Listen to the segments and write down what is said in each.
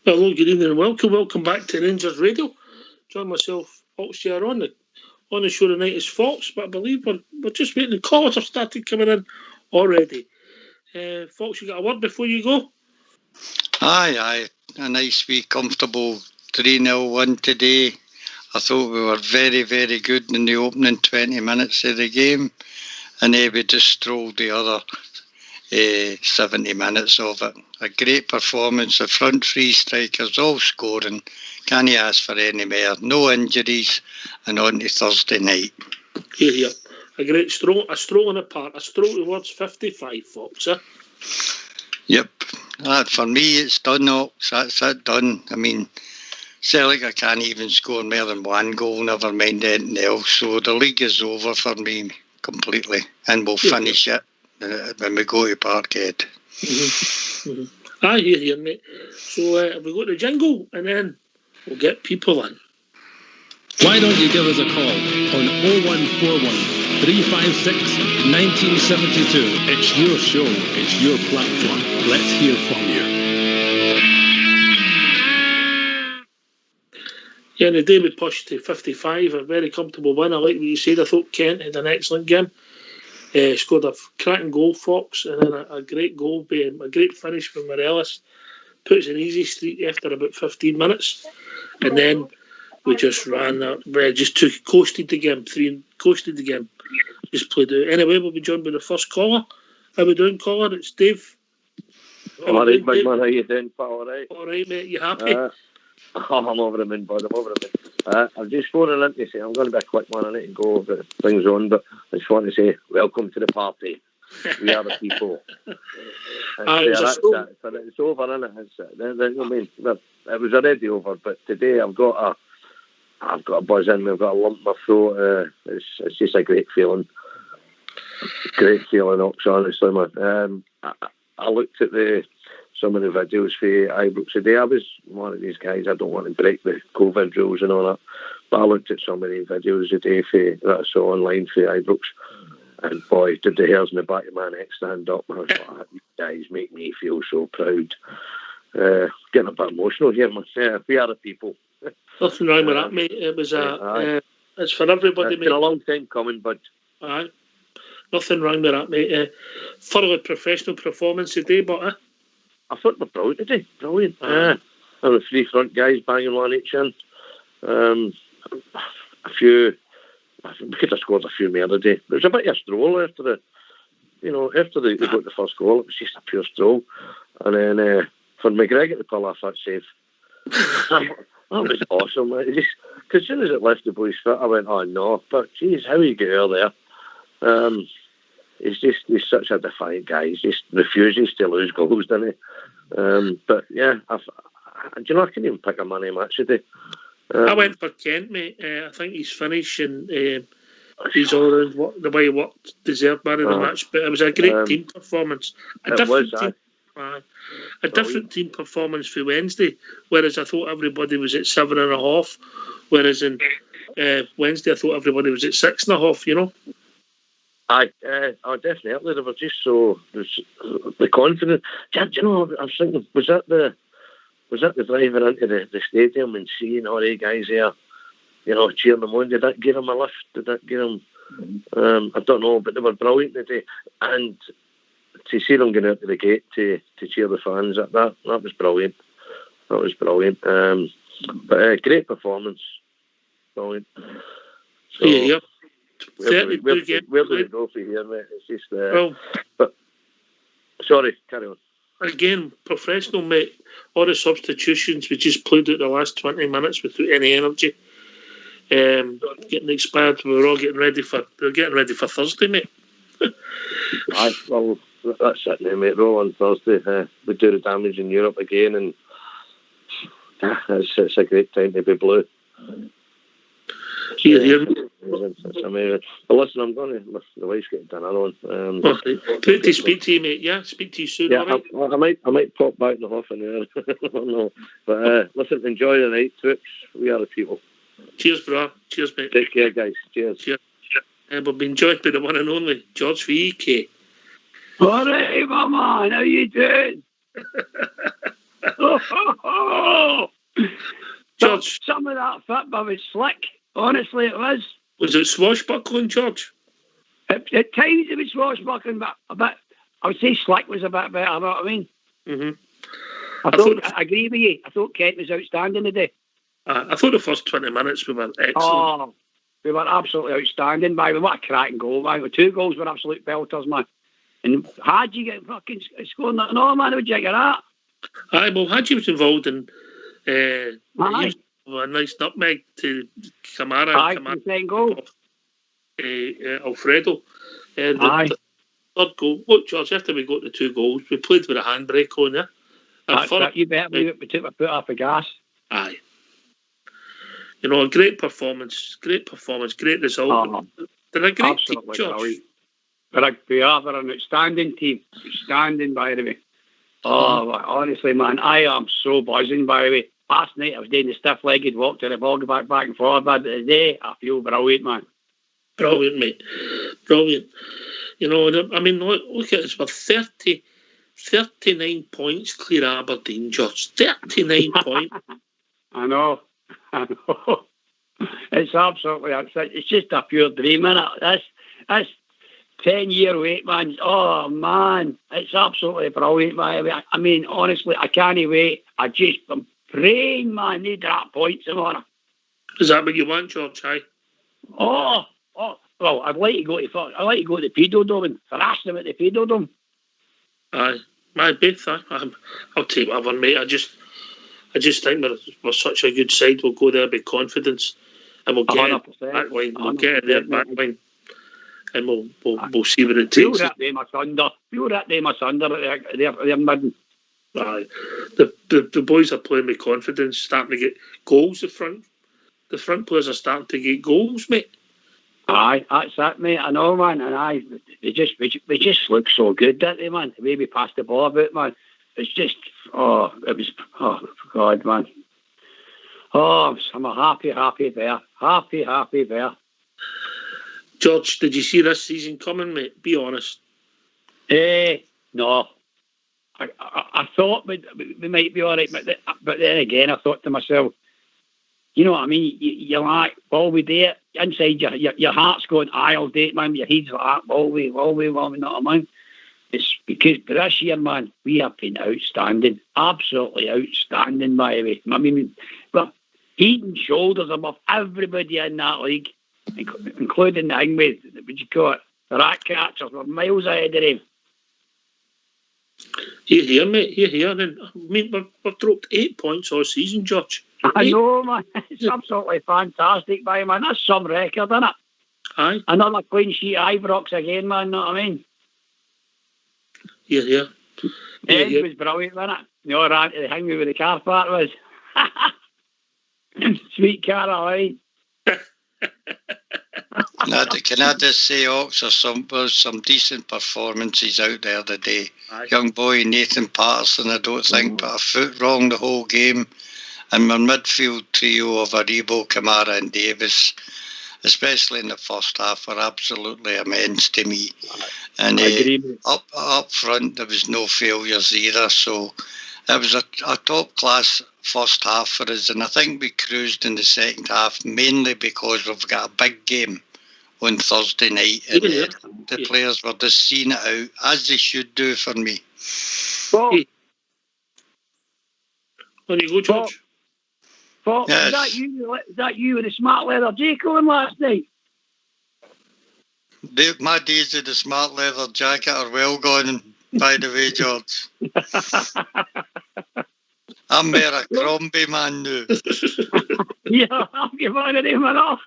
Hello, good evening and welcome back to Rangers Radio. Join myself, Fox, here on the show tonight is Fox, but I believe we're just waiting. The callers have started coming in already. Fox, you got a word before you go? Aye. A nice wee comfortable 3-0 win today. I thought we were very, very good in the opening 20 minutes of the game, and then we just strolled the other 70 minutes of it. A great performance. The front three strikers all scoring. Can you ask for any more? No injuries, and on to Thursday night. Here. A great stroll in the park. A stroll towards 55, Fox, eh? Yep. For me, it's done, Ox. That's it, done. I mean, Celtic can't even score more than one goal, never mind anything else. So the league is over for me completely, and we'll finish it when we go to Parkhead. I hear you, mate. So we go to jingle and then we'll get people in. Why don't you give us a call on 0141 356 1972? It's your show, it's your platform. Let's hear from you. Yeah, the day we pushed to 55, a very comfortable win. I like what you said. I thought Kent had an excellent game. Scored a cracking goal, Fox, and then a great goal, a great finish from Morelos. Puts an easy streak after about 15 minutes. And then we just ran that. We just coasted the game. Just played out. Anyway, we'll be joined by the first caller. How we doing, caller? It's Dave. All right, big man. How you doing, pal? All right? All right, mate. You happy? I'm over the moon, bud. I'm over the moon. I'm just phoning in to say I'm going to be a quick man. I need to go get things on, but I just want to say welcome to the party. We are the people. It's over, isn't it? It was already over, but today I've got a buzz in me. I've got a lump in my throat. It's just a great feeling. Great feeling, Ox, honestly, man. I looked at some of the videos for Ibrox today. I was one of these guys, I don't want to break the COVID rules and all that, but I looked at some of the videos today that I saw online for Ibrox, and boy, did the hairs in the back of my neck stand up. I was like, you guys make me feel so proud. Getting a bit emotional here, myself. We are the people. Nothing wrong with that, mate. It was it's for everybody, it's mate. Been a long time coming, but aye, nothing wrong with that, mate. Thoroughly professional performance today, but I thought they were brilliant today. Brilliant. And the three front guys banging one each in. A few. We could have scored a few more today. It was a bit of a stroll after they got the first goal. It was just a pure stroll. And then for McGregor to pull off that save, that was awesome. Because as soon as it left the boy's foot, I went, oh no. But geez, how you get out there? He's such a defiant guy. He just refuses to lose goals, doesn't he? But yeah, I couldn't even pick a man of match today. I went for Kent, mate. I think he's finished and he's all around the way he worked, deserved man of the match. But it was a great team performance. A different team performance for Wednesday, whereas I thought everybody was at 7.5, whereas in Wednesday I thought everybody was at 6.5, you know? Aye, definitely. They were just so the confidence. Do you know? I was thinking, was that the driving into the stadium and seeing all the guys there, cheering them on? Did that give them a lift? Did that give them? I don't know, but they were brilliant today, and to see them going out to the gate to cheer the fans, that was brilliant. That was brilliant. But great performance, brilliant. So, yeah. Where do we go for here, mate? It's just but sorry, carry on. Again, professional, mate. All the substitutions we just played out the last 20 minutes without any energy. getting expired. We're all getting ready for Thursday, mate. Aye, well, that's it now, mate. Roll on Thursday. We do the damage in Europe again, and it's a great time to be blue. It's amazing. But listen, I'm going to. The wife's getting dinner on. Great to speak to you, mate. Yeah, speak to you soon. Yeah, all right? I might pop back in the half an hour. I don't know. But listen, enjoy the night, troops. We are the people. Cheers, bro. Cheers, mate. Take care, guys. Cheers. We've been joined by the one and only George VK. All right, my man. How you doing? George, some of that football was slick. Honestly, it was. Was it swashbuckling, George? At times it was swashbuckling, but I would say slick was a bit better. You know what I mean? Mm-hmm. I agree with you. I thought Kent was outstanding today. I thought the first 20 minutes we were excellent. Oh, we were absolutely outstanding, man. What a cracking goal, man. The 2 goals were absolute belters, man. And Hadji get fucking scoring that? No, man, would you get that? Aye, well, Hadji was involved in a nice nutmeg to Kamara. Aye, the second goal. Alfredo. The third goal. Look, George, after we got the 2 goals, we played with a handbrake on there. You bet we took our foot off the gas. Aye. You know, a great performance, great result. They're a great team, George. We are an outstanding team. Outstanding, by the way. Oh, honestly, man, I am so buzzing, by the way. Last night I was doing the stiff-legged walk to the ball, go back and forth, but today I feel brilliant, man. Brilliant, mate. Brilliant. You know, I mean, look at us. We're 39 points clear Aberdeen, George. 39 points. I know. It's absolutely, it's just a pure dream, innit? That's 10-year wait, man. Oh, man. It's absolutely brilliant, man. I mean, honestly, I can't wait. I'm praying, man, they drop points tomorrow. Is that what you want, George? Aye. Oh, well, I'd like to go to the Pedo Dome and thrash them at the Pedo Dome. Aye. My Beth, I'll take whatever, mate. I just think we're such a good side. We'll go there with confidence, and we'll get it back line. We'll get it there back line, and we'll see what it takes. Feel that they must under. They're midden. Aye, the boys are playing with confidence, starting to get goals. The front players are starting to get goals, mate. Aye, that's it, mate. I know, man. And they just look so good, don't they, man? The way we passed the ball about, man. It's just, God, man. Oh, I'm a happy there. Happy there. George, did you see this season coming, mate? Be honest. No. I thought we might be all right, but then again, I thought to myself, you know what I mean? You're like, well, we do it. Inside your heart's going, I'll do it, man. Your head's like, well, we, not a man. It's because this year, man, we have been outstanding. Absolutely outstanding, by the way. I mean, we're head and shoulders above everybody in that league, including the thing with, what you call it, the rat catchers. We're miles ahead of them. Here, mate. Here. And I mean, we've dropped 8 points all season, George. I know, man. It's absolutely fantastic, by man. That's some record, isn't it? Aye. Another clean sheet, Ibrox again, man. Know what I mean? Yeah. It was brilliant, wasn't it? No, ran to the hang me with the car part was. Sweet Caroline. Can I just say, Ox, there's some decent performances out there today. Aye. Young boy Nathan Patterson, I don't think, put a foot wrong the whole game. And my midfield trio of Aribo, Kamara and Davis, especially in the first half, were absolutely immense to me. And up front, there was no failures either. So it was a top-class first half for us. And I think we cruised in the second half, mainly because we've got a big game on Thursday night. And the players were just seeing it out, as they should do for me. Well, on you go, George. Yes. Is that you with the smart leather jacket on last night? My days of the smart leather jacket are well gone, by the way, George. I'm more a Crombie man now. Yeah, I'll give one of them and all.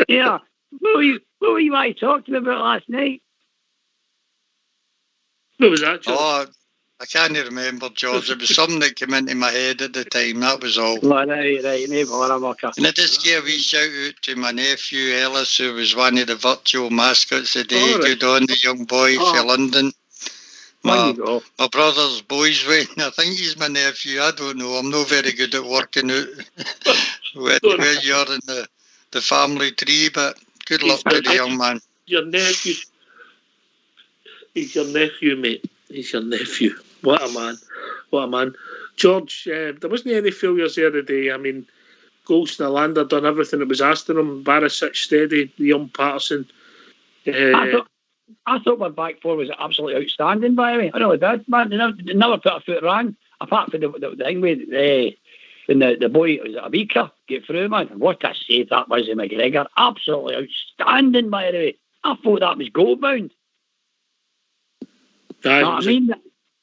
Yeah. What were you might talk to me about last night? What was that, George? Oh, I can't remember, George. It was something that came into my head at the time, that was all. Right, no bother, And I just give a wee shout out to my nephew Ellis, who was one of the virtual mascots today. All right. Good on the young boy for London. On you go. My brother's boys went. I think he's my nephew. I don't know. I'm not very good at working out where you're in the family tree, but good luck to the young man. Your nephew. He's your nephew, mate. He's your nephew. What a man. What a man. George, there wasn't any failures there today. I mean, Goldston Lander done everything that was asked of him. Barris sat steady, the young Patterson. I thought my back four was absolutely outstanding, by the way. I really did, man. They never put a foot wrong, apart from the thing with when the boy, was it Abika, get through, man. What a save that was in McGregor. Absolutely outstanding, by the way. I thought that was goal bound. You know what I mean?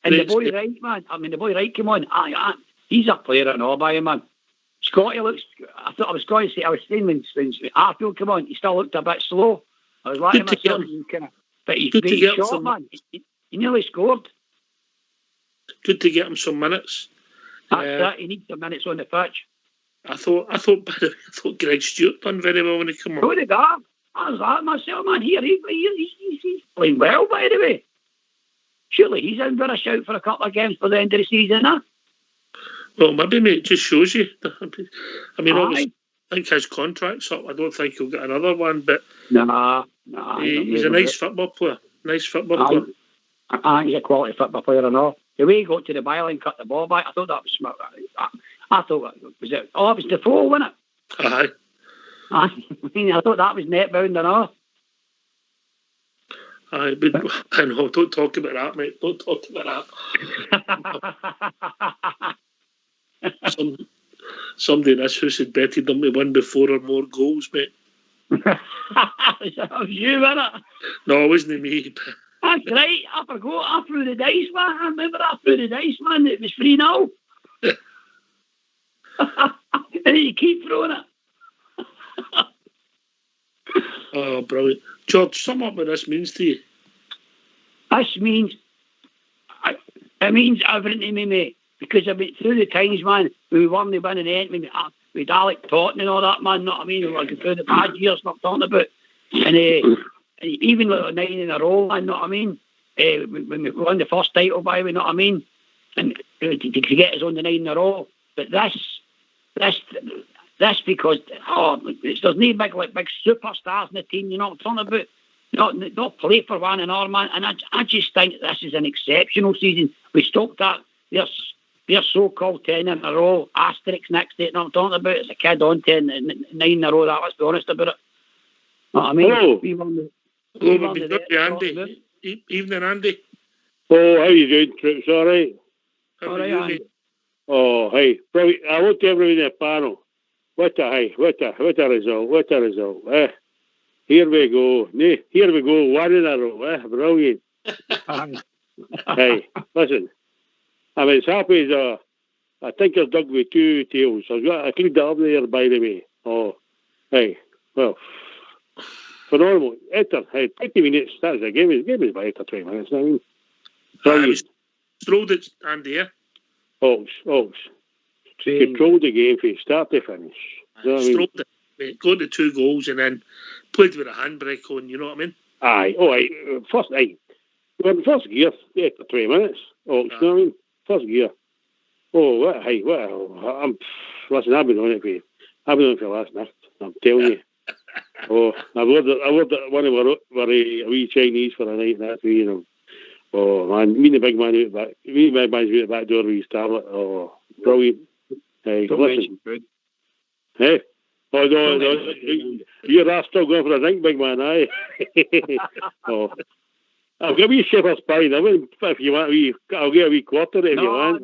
And the boy Wright, man. I mean, the boy Wright came on. He's a player and all, by him, man. Scotty looks. I thought I was going to say. I was saying when Arfield came on, he still looked a bit slow. I was like myself, but he's great shot, man. He nearly scored. Good to get him some minutes. That's he needs some minutes on the pitch. I thought Greg Stewart done very well when he came on. So did I. I was like myself, man. He's playing well, by the way. Surely he's in for a shout for a couple of games for the end of the season, huh? Well, maybe, mate, it just shows you. I mean, obviously, I think his contract's up. I don't think he'll get another one, but he's a nice football player. Nice football player. He's a quality football player and all. The way he got to the byline and cut the ball back, I thought that was smart. I thought, was it? Oh, it was Defoe, wasn't it? Aye. I thought that was net bound and all. Aye, but I know, don't talk about that, mate. Don't talk about that. Somebody in this house had betted them to win by 4 or more goals, mate. That was you, wasn't it? No, it wasn't me. That's right. I forgot. I threw the dice, man. I remember I threw the dice, man. It was 3-0. And you keep throwing it. Oh, brilliant. George, sum up what this means to you. This means, it means everything to me, mate. Because I've been through the times, man, when we won the winning end, with Alec Totten and all that, man, know what I mean? Like through the bad years, not talking about. And even like 9 in a row, man, know what I mean? When we won the first title, by the way, know what I mean? And to get us on the 9 in a row. But this because, there's no big superstars in the team, you know what I'm talking about? Not play for one and all, man. And I just think this is an exceptional season. We stopped that. Their so-called 10 in a row, asterisk next to it, you know what I'm talking about? It's a kid on 10, 9 in a row, that, let's be honest about it. You know what I mean? Hello. Andy. Evening, Andy. Oh, how you doing, Troops? All right? How are you, Andy? Oh, hey. I looked everyone in the panel. What a result. Here we go. Here we go. 1 in a row. Brilliant. Hey, listen. I mean, it's happy as I think I dug with 2 tails. I cleaned it up there, by the way. Oh, hey. Well, phenomenal. After 20 minutes, that was a game. The game was by after 20 minutes. I mean, Strolled it, Andy, yeah? Oaks. Controlled the game from start to finish. You know what I mean? Strolled it, got the 2 goals and then played with a handbrake on, you know what I mean? Aye. Oh, aye. We're in first gear after 20 minutes. Oaks, you know what I mean? First gear. Oh, listen, I've been on it for last night. I'm telling you. Oh, I've ordered one of our wee Chinese for a night and that, you know. Oh, man, me and the big man out back. Me and the big man's out the back door with his tablet. Oh, brilliant. Hey, listen. Hey? Oh, no. You're still going for a drink, big man, aye? Oh. I'll give you shepherd's pie. If you want I'll get a wee quarter if you want.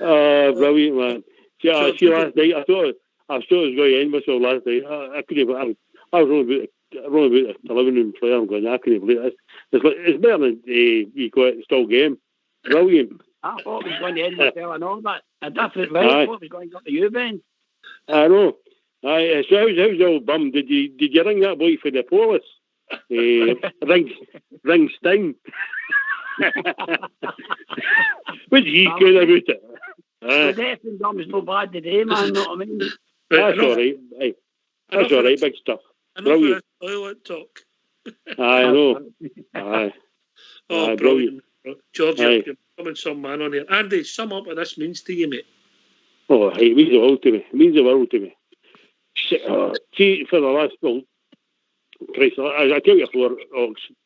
Oh, brilliant, man. See, last night, I thought it was going to end myself last night. I couldn't. I was only about 11 and player. I'm going, I couldn't believe this. It's better than you got it still game. Brilliant. I thought it was going to end with and all that. A different way. I thought it was going to go to you, Ben. I know. Aye, so how's the old bum? Did you ring that boy for the police? Ring Sting. What did he good about it? The deaf and dumb is no bad today, man. Know what I mean? That's all right. Aye. That's all right, big stuff. Brilliant. Toilet talk. I know. Aye. Oh, brilliant. George, you're becoming some man on here. Andy, sum up what this means to you, mate. Oh, it means the world to me. It means the world to me. See, for the last, Christ, I tell you before,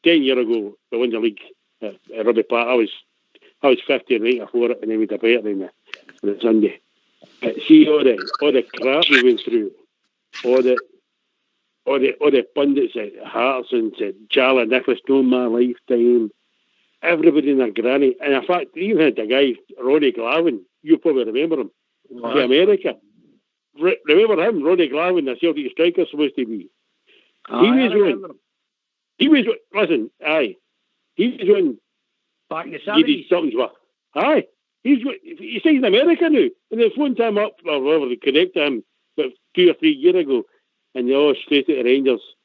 10 years ago, we won the league at Rugby Park. I was 50 and 84 and then we had a better than the Sunday. But see all the crap we went through, all the pundits at Hearts and Charlie Nicholas, know my lifetime, everybody in their granny, and in fact, even had the guy Ronnie Glavin. You probably remember him, to America. Remember him, Ronnie Glavin, the Celtic striker supposed to be. He was listen, aye. He was when back in the 70s. Something's what? Aye. He's in America now. And they phoned him up, or whatever, they connected him about 2 or 3 years ago. And they all straight at the Rangers.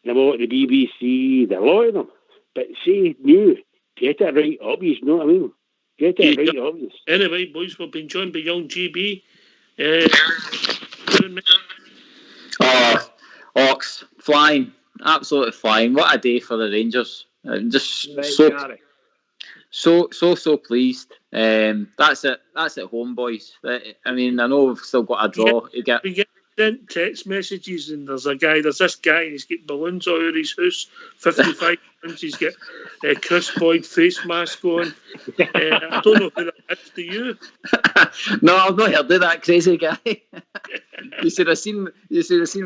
And I'm all at the BBC, the lot of them. But see, new, get it right up, you know what I mean? Get it right up. Anyway, boys, we've been joined by young GB. Ox, flying. Absolutely flying. What a day for the Rangers. Just so pleased. That's it. That's at home, boys. I mean, I know we've still got a draw. We get text messages, and there's this guy, and he's got balloons all over his house, 55 balloons. He's got Chris Boyd face mask on. I don't know who that is to you. No, I've not heard of that crazy guy. You should have seen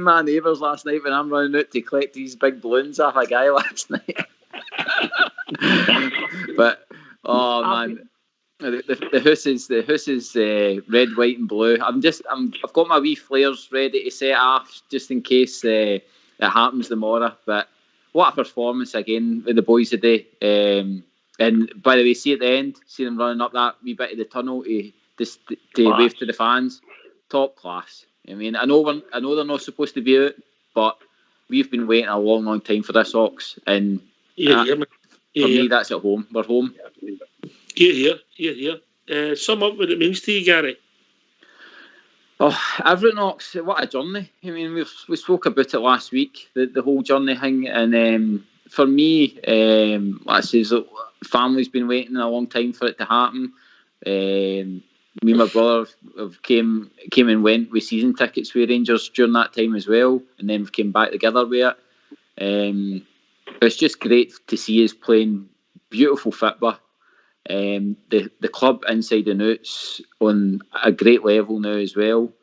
my neighbours last night when I'm running out to collect these big balloons off a guy last night. But man, the house is red, white, and blue. I've got my wee flares ready to set off just in case it happens tomorrow. But what a performance again with the boys today. And by the way, see at the end, see them running up that wee bit of the tunnel to wave to the fans. Top class. I mean, I know they're not supposed to be out, but we've been waiting a long, long time for this, Ox. And for me, that's at home. We're home. Here. Sum up what it means to you, Gary. Oh, everything, Ox. What a journey. I mean, we spoke about it last week, the whole journey thing. And for me, family's been waiting a long time for it to happen. Me and my brother came and went with season tickets with Rangers during that time as well, and then we came back together with it. It's just great to see us playing beautiful football. The club inside and out's on a great level now as well,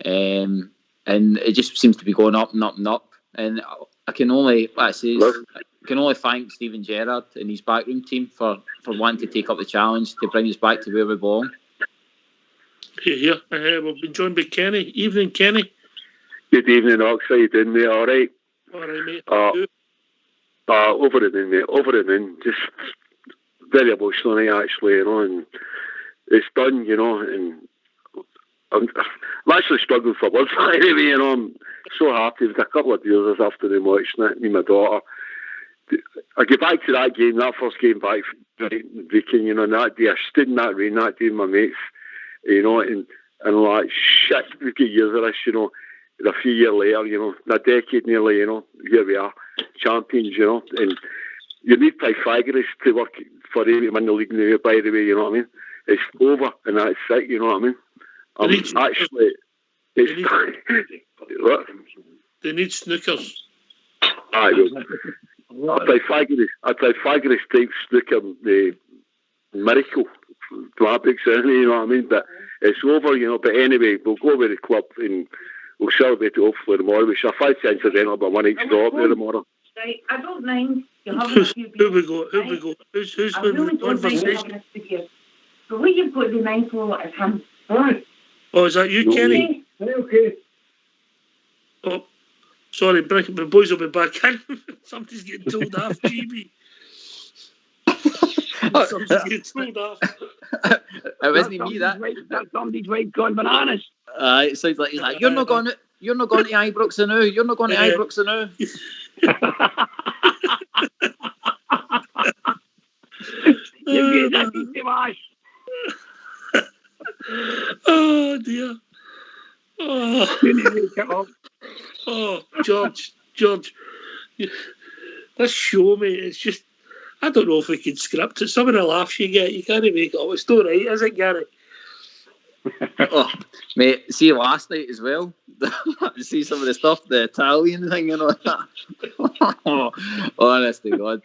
and it just seems to be going up and up and up. And I can only thank Stephen Gerrard and his backroom team for wanting to take up the challenge to bring us back to where we belong. Here. We've been joined by Kenny. Evening, Kenny. Good evening, Ox. How you doing, mate? All right, mate. Over the moon, mate. Over the moon. Just very emotional night, actually, you know. And it's done, you know. And I'm actually struggling for words anyway, you know. I'm so happy. It was a couple of years after them watching it, me and my daughter. I get back to that game, that first game back from the weekend, you know, and that day I stood in that rain that day with my mates, you know, and like, shit, we've got years of this, you know, and a few years later, you know, a decade nearly, you know, here we are, champions, you know, and you need Pythagoras to work for him to win the league now, by the way, you know what I mean? It's over, and that's it, you know what I mean? They need snookers. I Pythagoras type snooker, the miracle, topics, you know what I mean? But it's over, you know. But anyway, we'll go with the club and we'll celebrate it hopefully tomorrow. We shall fight incidental, but one each draw up there tomorrow. Right, I don't mind. Who we go? Who's winning the conversation? But what you've got to be mindful of him. Right. Oh, is that you, Kenny? Okay. Oh, sorry, the boys will be back in. Somebody's getting told off, GB. You told off. It wasn't me that. That's somebody's wife gone bananas. It sounds like he's like, you're not going to Ibrox now. You're not going to Ibrox now. You get that easy wash. Oh dear. Oh, George, this show, mate, it's just, I don't know if we can script it. Some of the laughs you get, you can't make it up. It's not right, is it, Gary? Oh, mate, see last night as well. See some of the stuff, the Italian thing and all that. Oh, honest to God.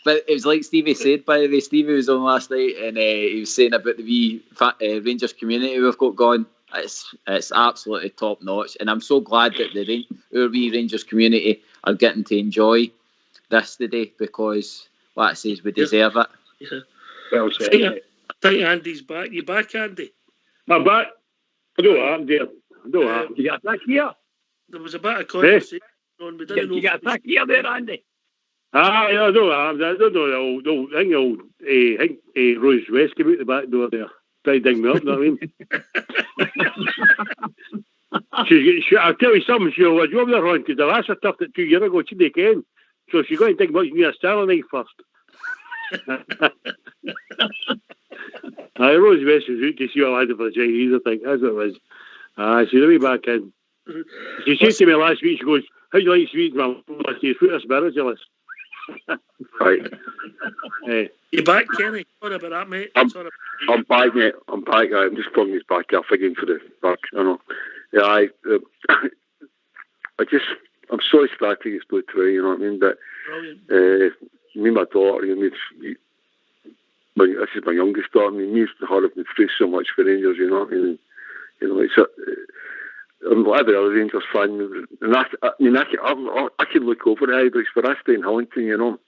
But it was like Stevie said, by the way. Stevie was on last night and he was saying about the wee Rangers community we've got going. It's absolutely top notch, and I'm so glad that our wee Rangers community are getting to enjoy this today, because, like I says, we deserve it. Yeah. Well said. I think Andy's back. You back, Andy? I'm back. I don't know, dear. I don't know. You got back here? There was a bit of conversation on. We didn't know. You got back here there, Andy? Yeah, I don't know. I think Rose West came out the back door there. Try to ding me up, you know what I mean? I'll tell you something, she'll watch you over there, Ron, because the last I tucked it 2 years ago, she didn't can. So she's going to think much near a Starling knife first. Rose West was out to see what I had for the Chinese, I think. That's what it was. She's really back in. She said to me last week, she goes, how do you like sweets, man? I said, fruit or spiritualist. Right. You back, Kenny? Sorry about that, mate. I'm back, mate. I'm back. I'm just pulling this back up again for the back. I know. Yeah, I'm so ecstatic it's Blue Tree, you know what I mean? But me and my daughter, this is my youngest daughter. I mean, me and her have been through so much for Rangers, you know what I mean? I'm whatever other Rangers fan, and I can look over the Ibrox, but I stay in Hillington, you know.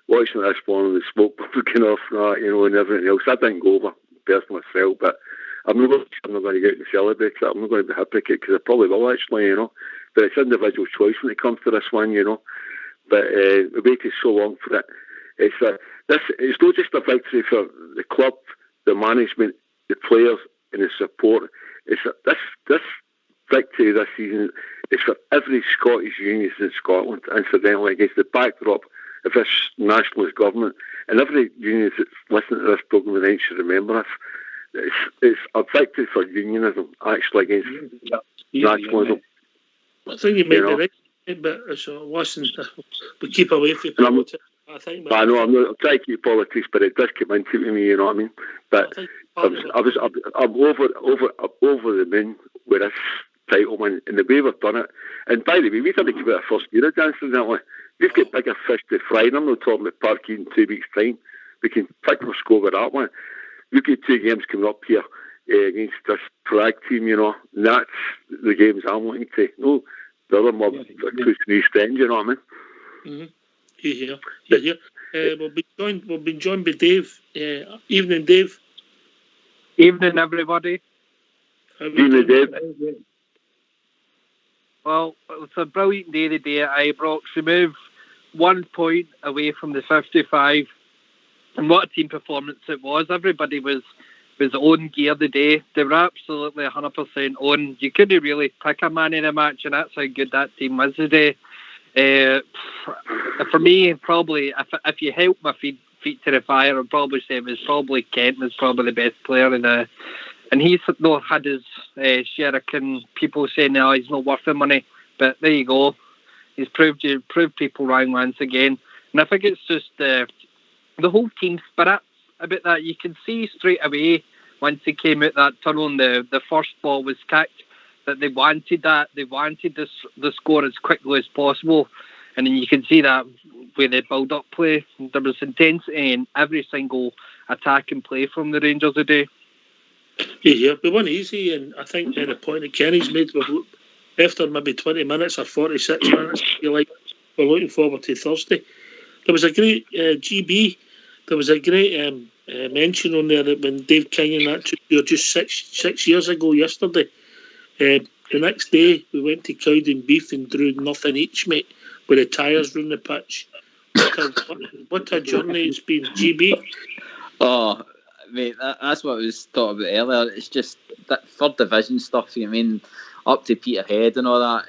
Watching this morning, the smoke looking off that, and everything else. I didn't go over personally myself, but I'm not going to get out and celebrate it. I'm not going to be hypocrite, because I probably will actually, But it's individual choice when it comes to this one, But we waited so long for it. It's not just a victory for the club, the management, the players, and the support. It's this victory this season is for every Scottish unionist in Scotland, incidentally, against the backdrop of this nationalist government. And every unionist that's listening to this programme tonight should remember this. It's a victory for unionism, actually, against nationalism. I think you made the right, but listen, we keep away from politics. I know, I'm trying to keep politics, but it does come into me, you know what I mean? But I'm over the moon with this title, man, and the way we've done it. And by the way, we didn't give it a first year dance, incidentally. We've got bigger fish to fry, and I'm not talking about Parky in 2 weeks' time. We can pick our score with that one. We've got 2 games coming up here against this Prague team, and that's the games I'm looking to. No, the other mob close to the East End, you know what I mean? Mm-hmm. Yeah. We'll be joined by Dave. Evening, Dave. Evening, everybody. Evening, Dave. Well, it's a brilliant day today at Ibrox. We moved 1 point away from the 55, and what a team performance it was. Everybody was on gear today. They were absolutely 100% on. You couldn't really pick a man in a match, and that's how good that team was today. For me, probably, if you help my feet to the fire, I'd probably say it was probably Kent was probably the best player and he's not had his share of people saying, no, he's not worth the money. But there you go. He's proved people wrong once again. And I think it's just the whole team spirit about that. You can see straight away once he came out that tunnel and the first ball was kicked, that they wanted that. They wanted the score as quickly as possible. And then you can see that with the build-up play. There was intensity in every single attack and play from the Rangers today. Yeah, it wasn't easy, and I think the point that Kenny's made, after maybe 20 minutes or 46 minutes, we're looking forward to Thursday. There was a great GB, there was a great mention on there that when Dave King and that took there just six years ago yesterday, the next day we went to Cowden Beef and drew nothing each, mate, with the tyres round the pitch. what a journey it's been, GB. Oh, mate, that's what I was talking about earlier. It's just that third division stuff. I mean, up to Peterhead and all that.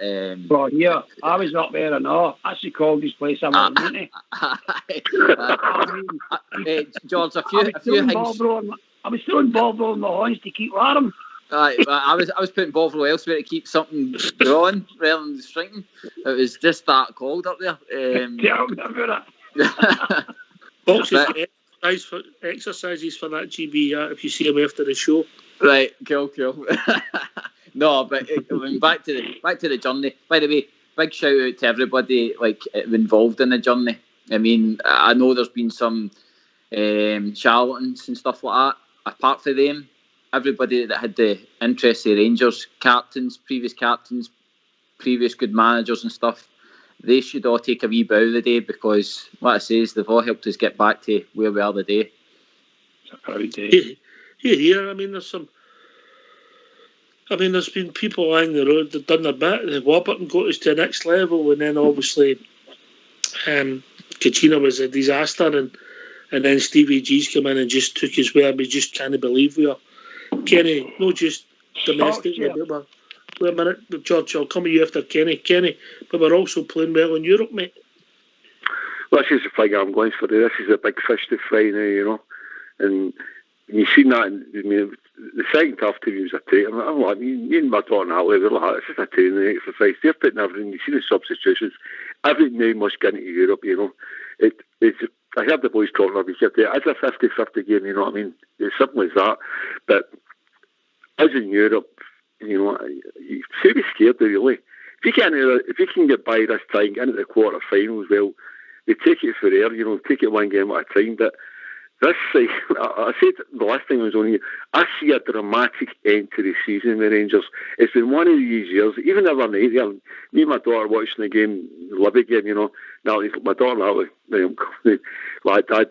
Well, yeah, I was up there and all. That's the coldest place I've ever been to. George, a few things. I was throwing Bovril in my horns to keep warm. I was putting Bovril elsewhere to keep something going rather than shrinking. It was just that cold up there. Tell me about it. Boxes exercises for that GB if you see him after the show. Right, cool. No, but back to the journey. By the way, big shout out to everybody involved in the journey. I mean, I know there's been some charlatans and stuff like that. Apart from them, everybody that had the interest of Rangers, previous good managers and stuff, they should all take a wee bow of the day, because, like I say, they've all helped us get back to where we are today. It's a proud day. Yeah. I mean, there's been people along the road that done their bit. They wobbled and got us to the next level, and then obviously Katrina was a disaster, and then Stevie G's come in and just took us where we just can't believe we are. Kenny, not just domestically, but wait a minute, George, I'll come to you after Kenny, but we're also playing well in Europe, mate. Well, this is the thing I'm going for. This is a big fish to fry now, you know, and you've seen that. I mean, the second half to me was a training. I'm like, you and my daughter and that level, it's just a training exercise. They're putting everything. You see the substitutions. Everything now must get into Europe, you know. It's. I heard the boys talking about it. It's a 50-50 game, you know what I mean? It's something as that. But as in Europe, you know, you should be scared, really. If you can get by this time, get into the quarter-finals, well, they take it for air, you know, take it one game at a time. But this, I said the last time I was on here, I see a dramatic end to the season with Rangers. It's been one of these years, even the other night there, me and my daughter watching the game, the Libby game, you know, Natalie, my daughter Natalie, like Dad,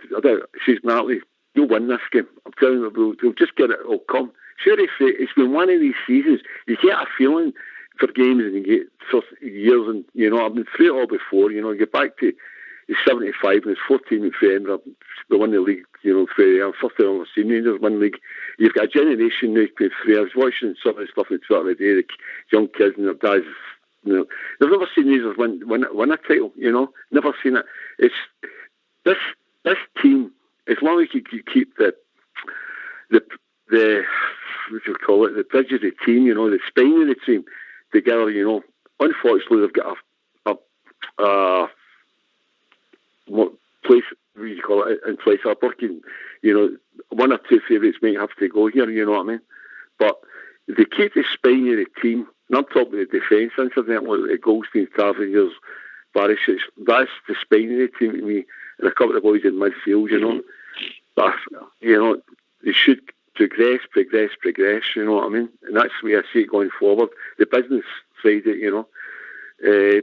she's Natalie, you'll win this game. I'm telling you, we'll just get it, it'll come. Sure, it's been one of these seasons, you get a feeling for games and you get for years, and, you know, I've been through it all before, you know, you get back to the 75 and it's 14 in February, they won the league, you know, for the first time I've seen Rangers win the league. You've got a generation now playing through. I was watching some of the stuff on Twitter today, the young kids and their dads, you know, they've never seen Rangers win a title, you know, never seen it. It's this team, as long as you keep the what do you call it, the bridge of the team, you know, the spine of the team together, you know. Unfortunately, they've got what place, what do you call it, in place of working, you know, one or two favourites might have to go here, you know what I mean? But if they keep the spine of the team, and I'm talking about the defence, incidentally, the Goldstein, Taverners, Barisic, that's the spine of the team to me, and a couple of boys in midfield, you know. But, you know, they should progress, you know what I mean? And that's the way I see it going forward. The business side of it, you know.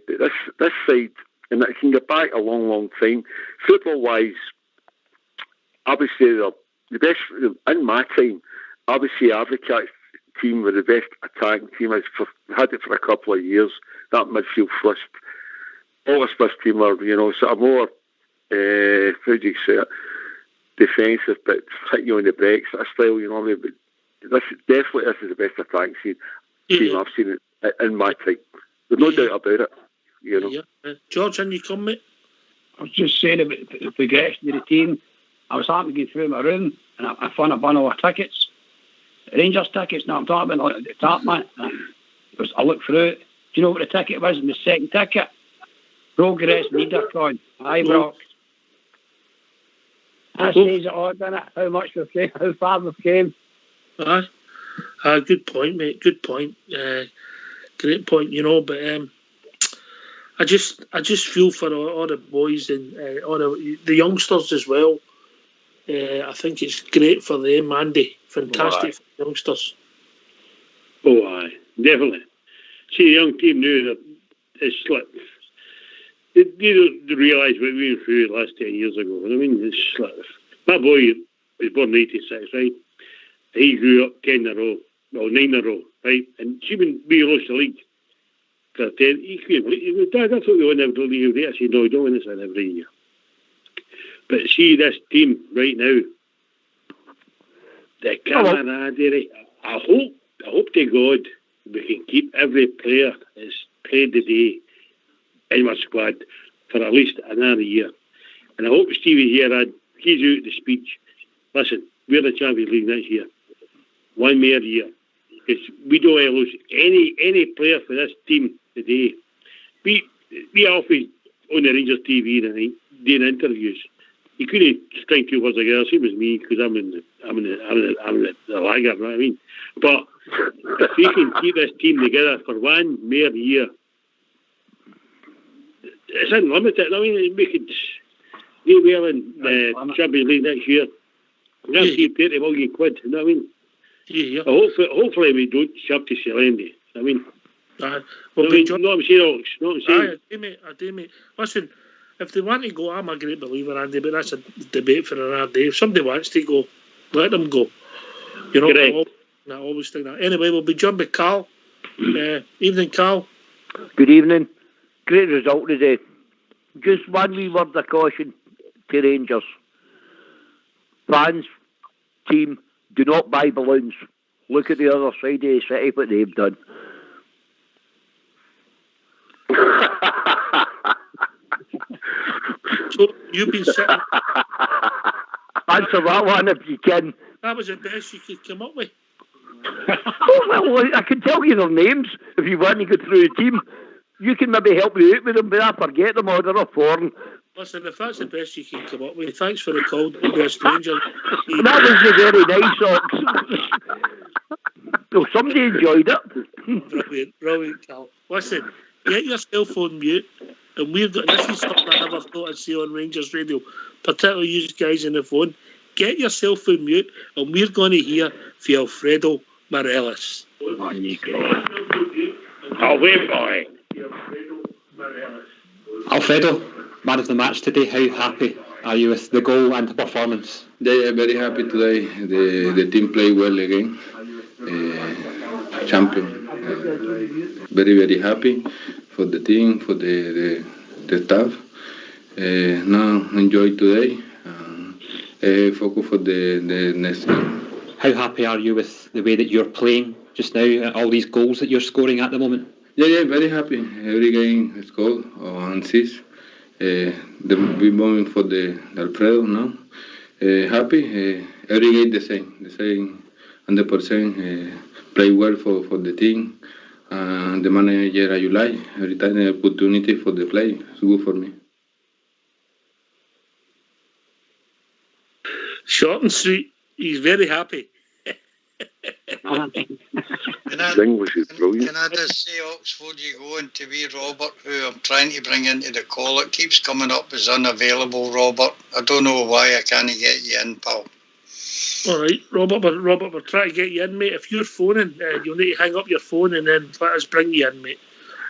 But this side, and it can get back a long, long time. Football-wise, I would say the best, in my time, I would say Advocates team were the best attacking team. I've had it for a couple of years, that midfield first. All the Swiss team were, you know, sort of more, how do you say it, defensive, but hit you on the breaks, that style, you know what I mean? But this is the best attacking team I've seen in my time. There's no doubt about it. You know. Yeah. George, and you come, mate? I was just saying about the progression of the team. I was happy to go through my room and I found a bundle of tickets. Rangers tickets, now I'm talking about the top, man. I looked through it. Do you know what the ticket was? The second ticket? Progress Niederkorn. Ibrox. That says it all, doesn't it? How much we've came, how far we've came. Good point, mate. Good point. Great point, you know, but I just feel for all the boys and all the youngsters as well. I think it's great for them, Andy. Fantastic for the youngsters. Oh, aye, definitely. See, the young team now, it's like they don't realise what we went through the last 10 years ago. I mean, it's like, my boy was born in 86, right? He grew up 9 in a row, right? And when we lost the league for 10, he came, Dad, I thought we won every league. I said, no, we don't win this every year. But see this team right now, the camaraderie. I hope to God we can keep every player that's played today in my squad for at least another year. And I hope Stevie Gerrard, he's out the speech. Listen, we're the Champions League next year. One more year. Because we don't want to lose any player for this team today. We often on the Rangers TV tonight doing interviews. You couldn't string two words together. Same as me, because I'm the lagger. You know what I mean? But if we can keep this team together for one more year, it's unlimited. I mean, we could do well in the Champions League next year. I'm going to see 30 million quid. You know what I mean? Yeah. Hopefully we don't shove to Selendi. I mean, well, know what I'm saying, Alex? Know what I'm saying? I do, mate. Listen, if they want to go, I'm a great believer, Andy, but that's a debate for another day. If somebody wants to go, let them go. You know, I always think that. Anyway, we'll be joined by Carl. Evening, Carl. Good evening. Great result today. Just one wee word of caution to Rangers. Fans, team, do not buy balloons. Look at the other side of the city, what they've done. So you've been sitting. Answer that one if you can. That was the best you could come up with. Well, I can tell you their names if you want to go through the team. You can maybe help me out with them, but I forget them or they're a foreign. Listen, if that's the best you can come up with, thanks for the call. Don't be a stranger. That was very nice, Ox. Well, somebody enjoyed it. Brilliant, Carl. Listen, get your cell phone mute, and we've got, this is something I never thought I'd see on Rangers Radio, particularly you guys on the phone. Get your cell phone mute, and we're going to hear from Alfredo Morelos. Away, boy. Alfredo, man of the match today, how happy are you with the goal and the performance? Yeah, very happy today. The team played well again. Champion. Very, very happy for the team, for the staff. Now enjoy today. Focus for the next game. How happy are you with the way that you're playing just now, all these goals that you're scoring at the moment? Yeah, very happy. Every game is goal or assist. We're moving for the Alfredo now. Happy. Every game the same 100%. Play well for the team. The manager I like. Every time the opportunity for the play, it's good for me. Short and sweet. He's very happy. English is brilliant. Can I just say, Oxford, you go into wee Robert, who I'm trying to bring into the call. It keeps coming up as unavailable, Robert. I don't know why I can't get you in, pal. All right, Robert, we're trying to get you in, mate. If you're phoning, you'll need to hang up your phone and then let us bring you in, mate.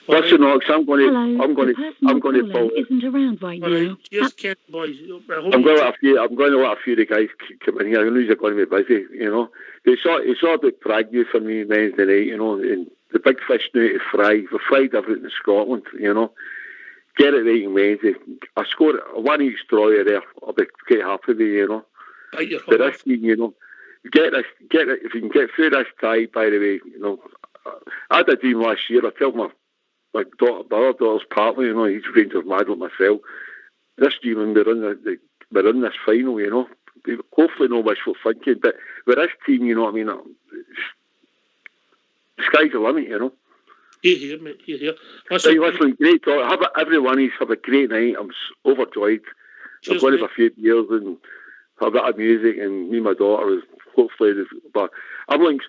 Listen, Ox, I'm going to follow. Isn't around right now. Cheers, Ken, boys. I'm going to let a few of the guys come in here. I know you're going to be busy, you know. It's all about Prague for me Wednesday night, you know, and the big fish now to fry. We fried everything in Scotland, you know. Get it right on Wednesday. I scored one each destroyer there. I'll be quite happy with you know. But this team, you know, get it. If you can get through this tie, by the way, you know. I had a dream last year. I told my other daughter's partner, you know, he's Rangers mad like myself. This year when we're in this final, you know, hopefully no wishful thinking, but with this team, you know what I mean, the sky's the limit, you know. Here, mate, here. Listen, great talk. Everyone have a great night. I'm overjoyed. I'm going to have a few beers and have a bit of music, and me and my daughter is hopefully, but I'm like,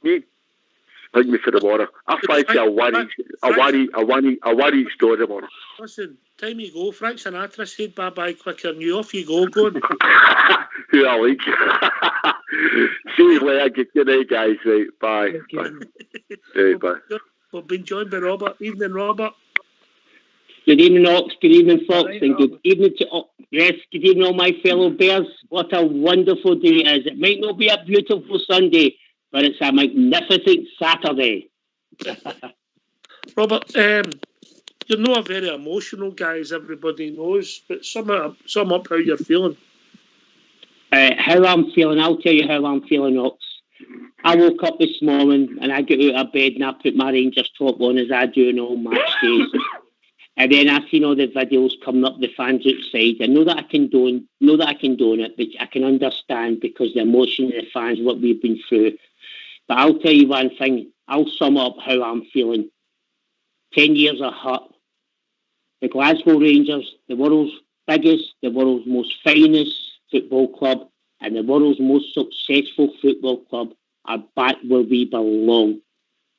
me. Thank me for the water. I fight you a one each store tomorrow. Listen, time you go. Frank Sinatra said bye-bye quicker than you. Off you go, going. Who I like. See you later. Good night, guys. Right, bye. Bye. Bye. We've been joined by Robert. Evening, Robert. Good evening, Ox. Good evening, Fox. And good evening to good evening, all my fellow Bears. What a wonderful day it is. It might not be a beautiful Sunday, but it's a magnificent Saturday. Robert, you're not a very emotional guy, as everybody knows, but sum up how you're feeling. How I'm feeling, I'll tell you how I'm feeling, Ox. I woke up this morning and I got out of bed and I put my Rangers top on as I do on all match days. And then I seen all the videos coming up, the fans outside. I know that I condone it, but I can understand because the emotion of the fans, what we've been through. But I'll tell you one thing, I'll sum up how I'm feeling. 10 years of hurt. The Glasgow Rangers, the world's biggest, the world's most finest football club, and the world's most successful football club are back where we belong.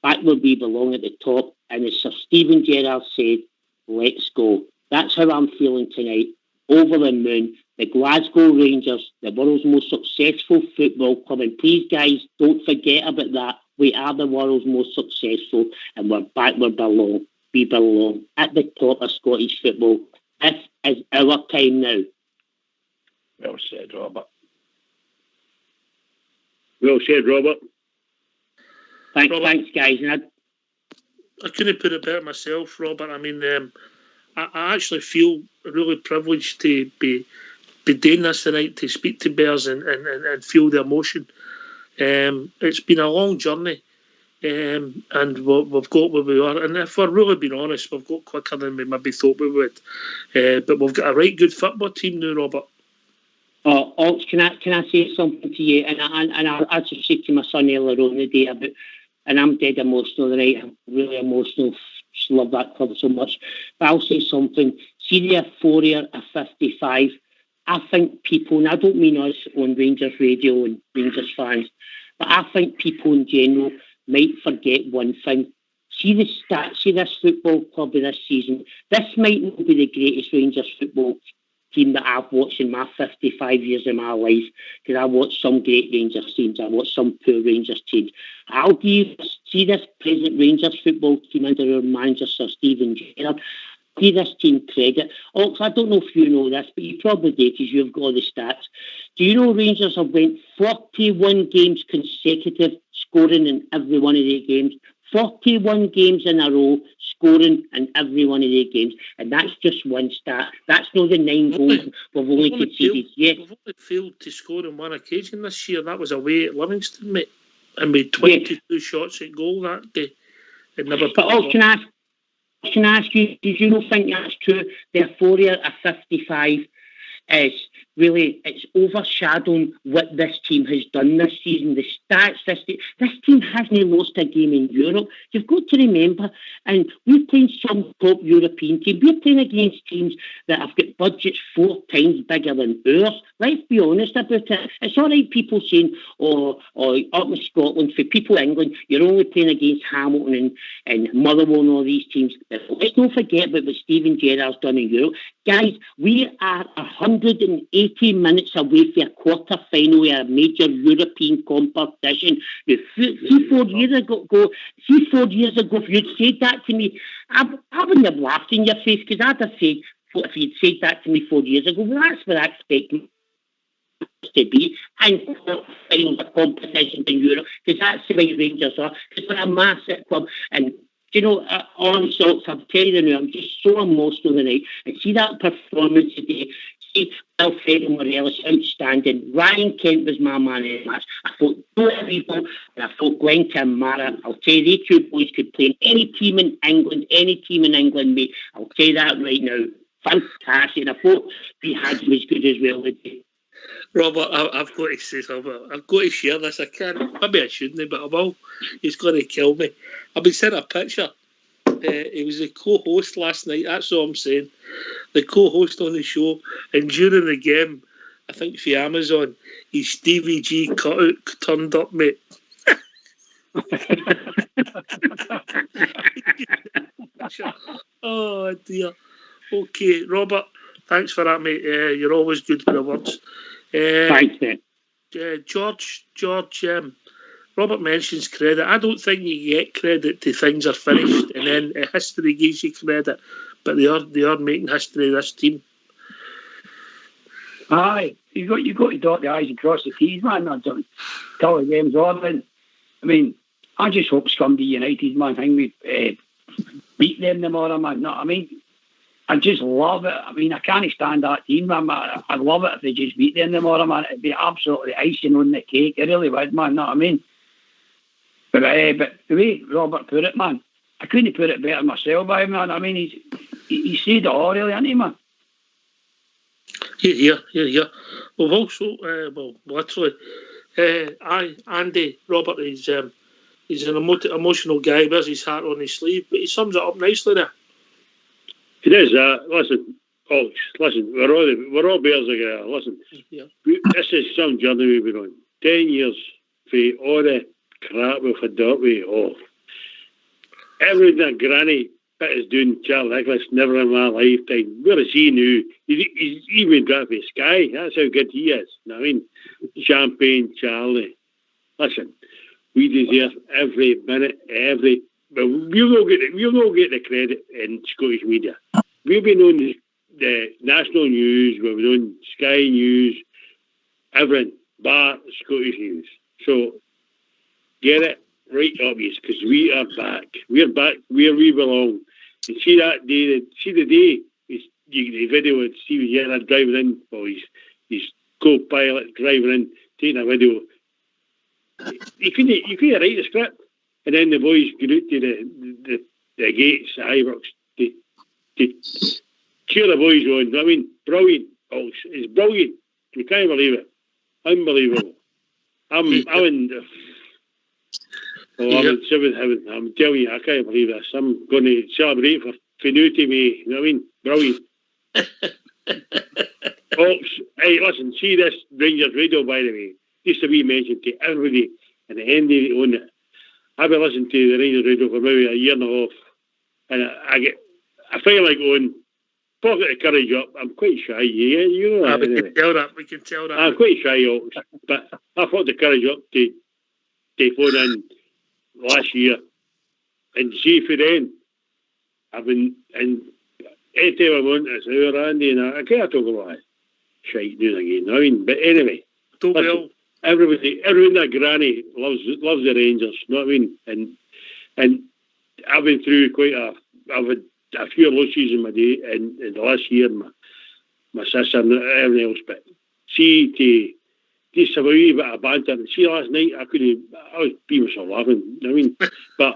Back where we belong at the top. And as Sir Stephen Gerrard said, let's go. That's how I'm feeling tonight. Over the moon. The Glasgow Rangers, the world's most successful football club. And please, guys, don't forget about that. We are the world's most successful, and we're back where we belong at the top of Scottish football. This is our time now. Well said, Robert. Well said, Robert. Thanks, guys. And I couldn't put it better myself, Robert. I mean, I actually feel really privileged to be doing this tonight, to speak to Bears and feel the emotion. It's been a long journey, and we've got where we are. And if we're really being honest, we've got quicker than we maybe thought we would. But we've got a right good football team now, Robert. Ox, can I say something to you? And I just said to my son earlier on the day about, and I'm dead emotional tonight. I'm really emotional. Just love that club so much. But I'll say something. See the euphoria of 55. I think people, and I don't mean us on Rangers radio and Rangers fans, but I think people in general might forget one thing. See the stats of this football club of this season. This might not be the greatest Rangers football team that I've watched in my 55 years of my life, because I watched some great Rangers teams, I watched some poor Rangers teams. I'll give see this present Rangers football team under our manager Sir Stephen Gerrard. Give this team credit. Ox, I don't know if you know this, but you probably do because you've got all the stats. Do you know Rangers have went 41 games consecutive scoring in every one of their games? 41 games in a row scoring in every one of their games. And that's just one stat. That's not the 9 goals we've only conceded. Yes. We've only failed to score on one occasion this year. That was away at Livingston, mate. And we had 22 shots at goal that day. It never but Ox, can I ask you, did you not think that's true? The euphoria of 55 is really, it's overshadowing what this team has done this season. The stats, this team hasn't lost a game in Europe. You've got to remember, and we're playing some top European teams. We're playing against teams that have got budgets 4 times bigger than ours. Let's be honest about it. It's all right people saying, up in Scotland, for people in England, you're only playing against Hamilton and Motherwell and all these teams. But let's not forget about what Stephen Gerrard's done in Europe. Guys, we are 180 minutes away from a quarter-final of a major European competition. Now, 4 years ago, if you'd said that to me, I wouldn't have laughed in your face, because I'd have said, if you'd said that to me 4 years ago, well, that's what I expect to be, and final competition in Europe, because that's the way Rangers are, because we're a massive club. And you know, on sorts, I'm telling you now, I'm just so emotional tonight. And see that performance today. See Alfredo Morelos, outstanding. Ryan Kent was my man in the match. I thought Joe Aribo and I thought Glenn Kamara. I'll tell you, they 2 boys could play in any team in England, mate. I'll tell you that right now. Fantastic. And I thought we had him as good as well today. Robert, I've got to say something. I've got to share this. I can't. Maybe I shouldn't, but I will. He's going to kill me. I've been sent a picture. He was the co-host last night. That's all I'm saying. The co-host on the show. And during the game, I think for Amazon, his Stevie G cutout turned up, mate. Oh, dear. Okay, Robert, thanks for that, mate. You're always good with the words. Thanks, mate. George, Robert mentions credit. I don't think you get credit till things are finished, and then history gives you credit. But they are making history, this team. Aye, you got to dot the I's and cross the T's, man. Not till the game's on. I mean, I just hope Scumby United, man, hang me. beat them tomorrow, man. No, I mean, I just love it. I mean, I can't stand that team, man. I'd love it if they just beat them tomorrow, man. It'd be absolutely icing on the cake. It really would, man. Know what I mean? But the way Robert put it, man, I couldn't put it better myself, man. I mean, he said it all, really, hasn't he, man? Here. We've also, literally, Andy, Robert, he's an emotional guy, wears his heart on his sleeve, but he sums it up nicely there. It is. Listen, folks, we're all bears together. Listen, this is some journey we've been on. 10 years for all the crap we've had dealt with. Everything that Granny is doing, Charlie Nicholas, never in my lifetime. Where is he now? He's even drafted for Sky. That's how good he is. You know what I mean? Champagne Charlie. Listen, we deserve every minute, but we'll not get the credit in Scottish media. We've been on the national news, we've been on Sky News, everything, bar Scottish news. So get it right up, because we are back. We're back where we belong. And see that day, the day the video of Stephen Gerrard driving in, or his co-pilot driving in, taking a video. You couldn't write the script, and then the boys go out to the gates at Ibrox to cheer the boys on. I mean, brilliant. It's brilliant. You can't believe it. Unbelievable. I'm telling you, I can't believe this. I'm going to celebrate for Finuti me. You know what I mean? Brilliant. Folks, hey, listen, see this Rangers radio, by the way. Just to be mentioned to everybody and the end they own it. I've been listening to the Rangers radio for maybe a year and a half, and I feel like going, pocket the courage up. I'm quite shy, you know that. We can tell that. I'm quite shy, but I fought the courage up to phone in last year, and see for then, I've been, and any time I'm on this hour, Andy, and I can't talk about it. Shite doing again, I mean, but anyway. Listen, everyone that Granny loves the Rangers, you know what I mean? And I've been through I've had a few losses in my day, in the last year, my sister and everything else, but see, to just have a wee bit of banter, and see last night, I was being myself laughing, you know what I mean? But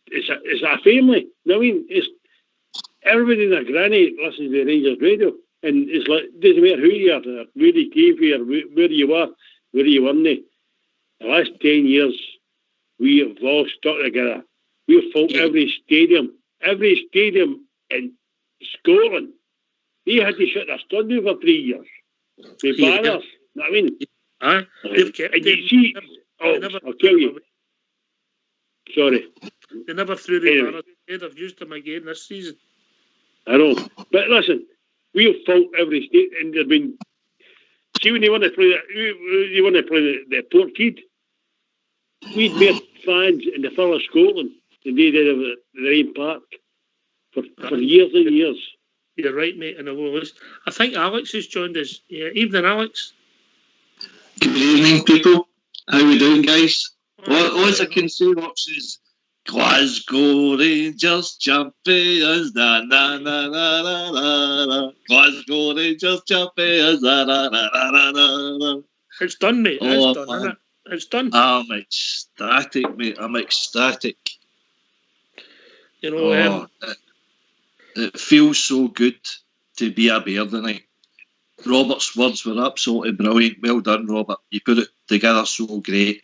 it's a family, you know what I mean? It's everybody that Granny listens to the Rangers radio. And it's like, it doesn't matter who you are, where you came from, where you were, where you weren't. The last 10 years, we have all stuck together. We've fought every stadium in Scotland. They had to shut their stand for 3 years. With banners, you know what I mean? And you see, I'll tell you. Sorry. They never threw the banners. They've used them again this season. I know. But listen, we've fought every state, and there's been. See, when they want to play the Portkid, we'd met fans in the far of Scotland, and they did at the Rhine Park for years and years. You're right, mate. And I think Alex has joined us. Yeah, evening, Alex. Good evening, people. How we doing, guys? All I can say, Rox, is Glasgow Rangers champions, na na na na na na. Glasgow Rangers champions, na na na na na. It's done, mate. It's done, isn't it? It's done. I'm ecstatic, mate. I'm ecstatic. You know, it feels so good to be a Bear tonight. Robert's words were absolutely brilliant. Well done, Robert. You put it together so great.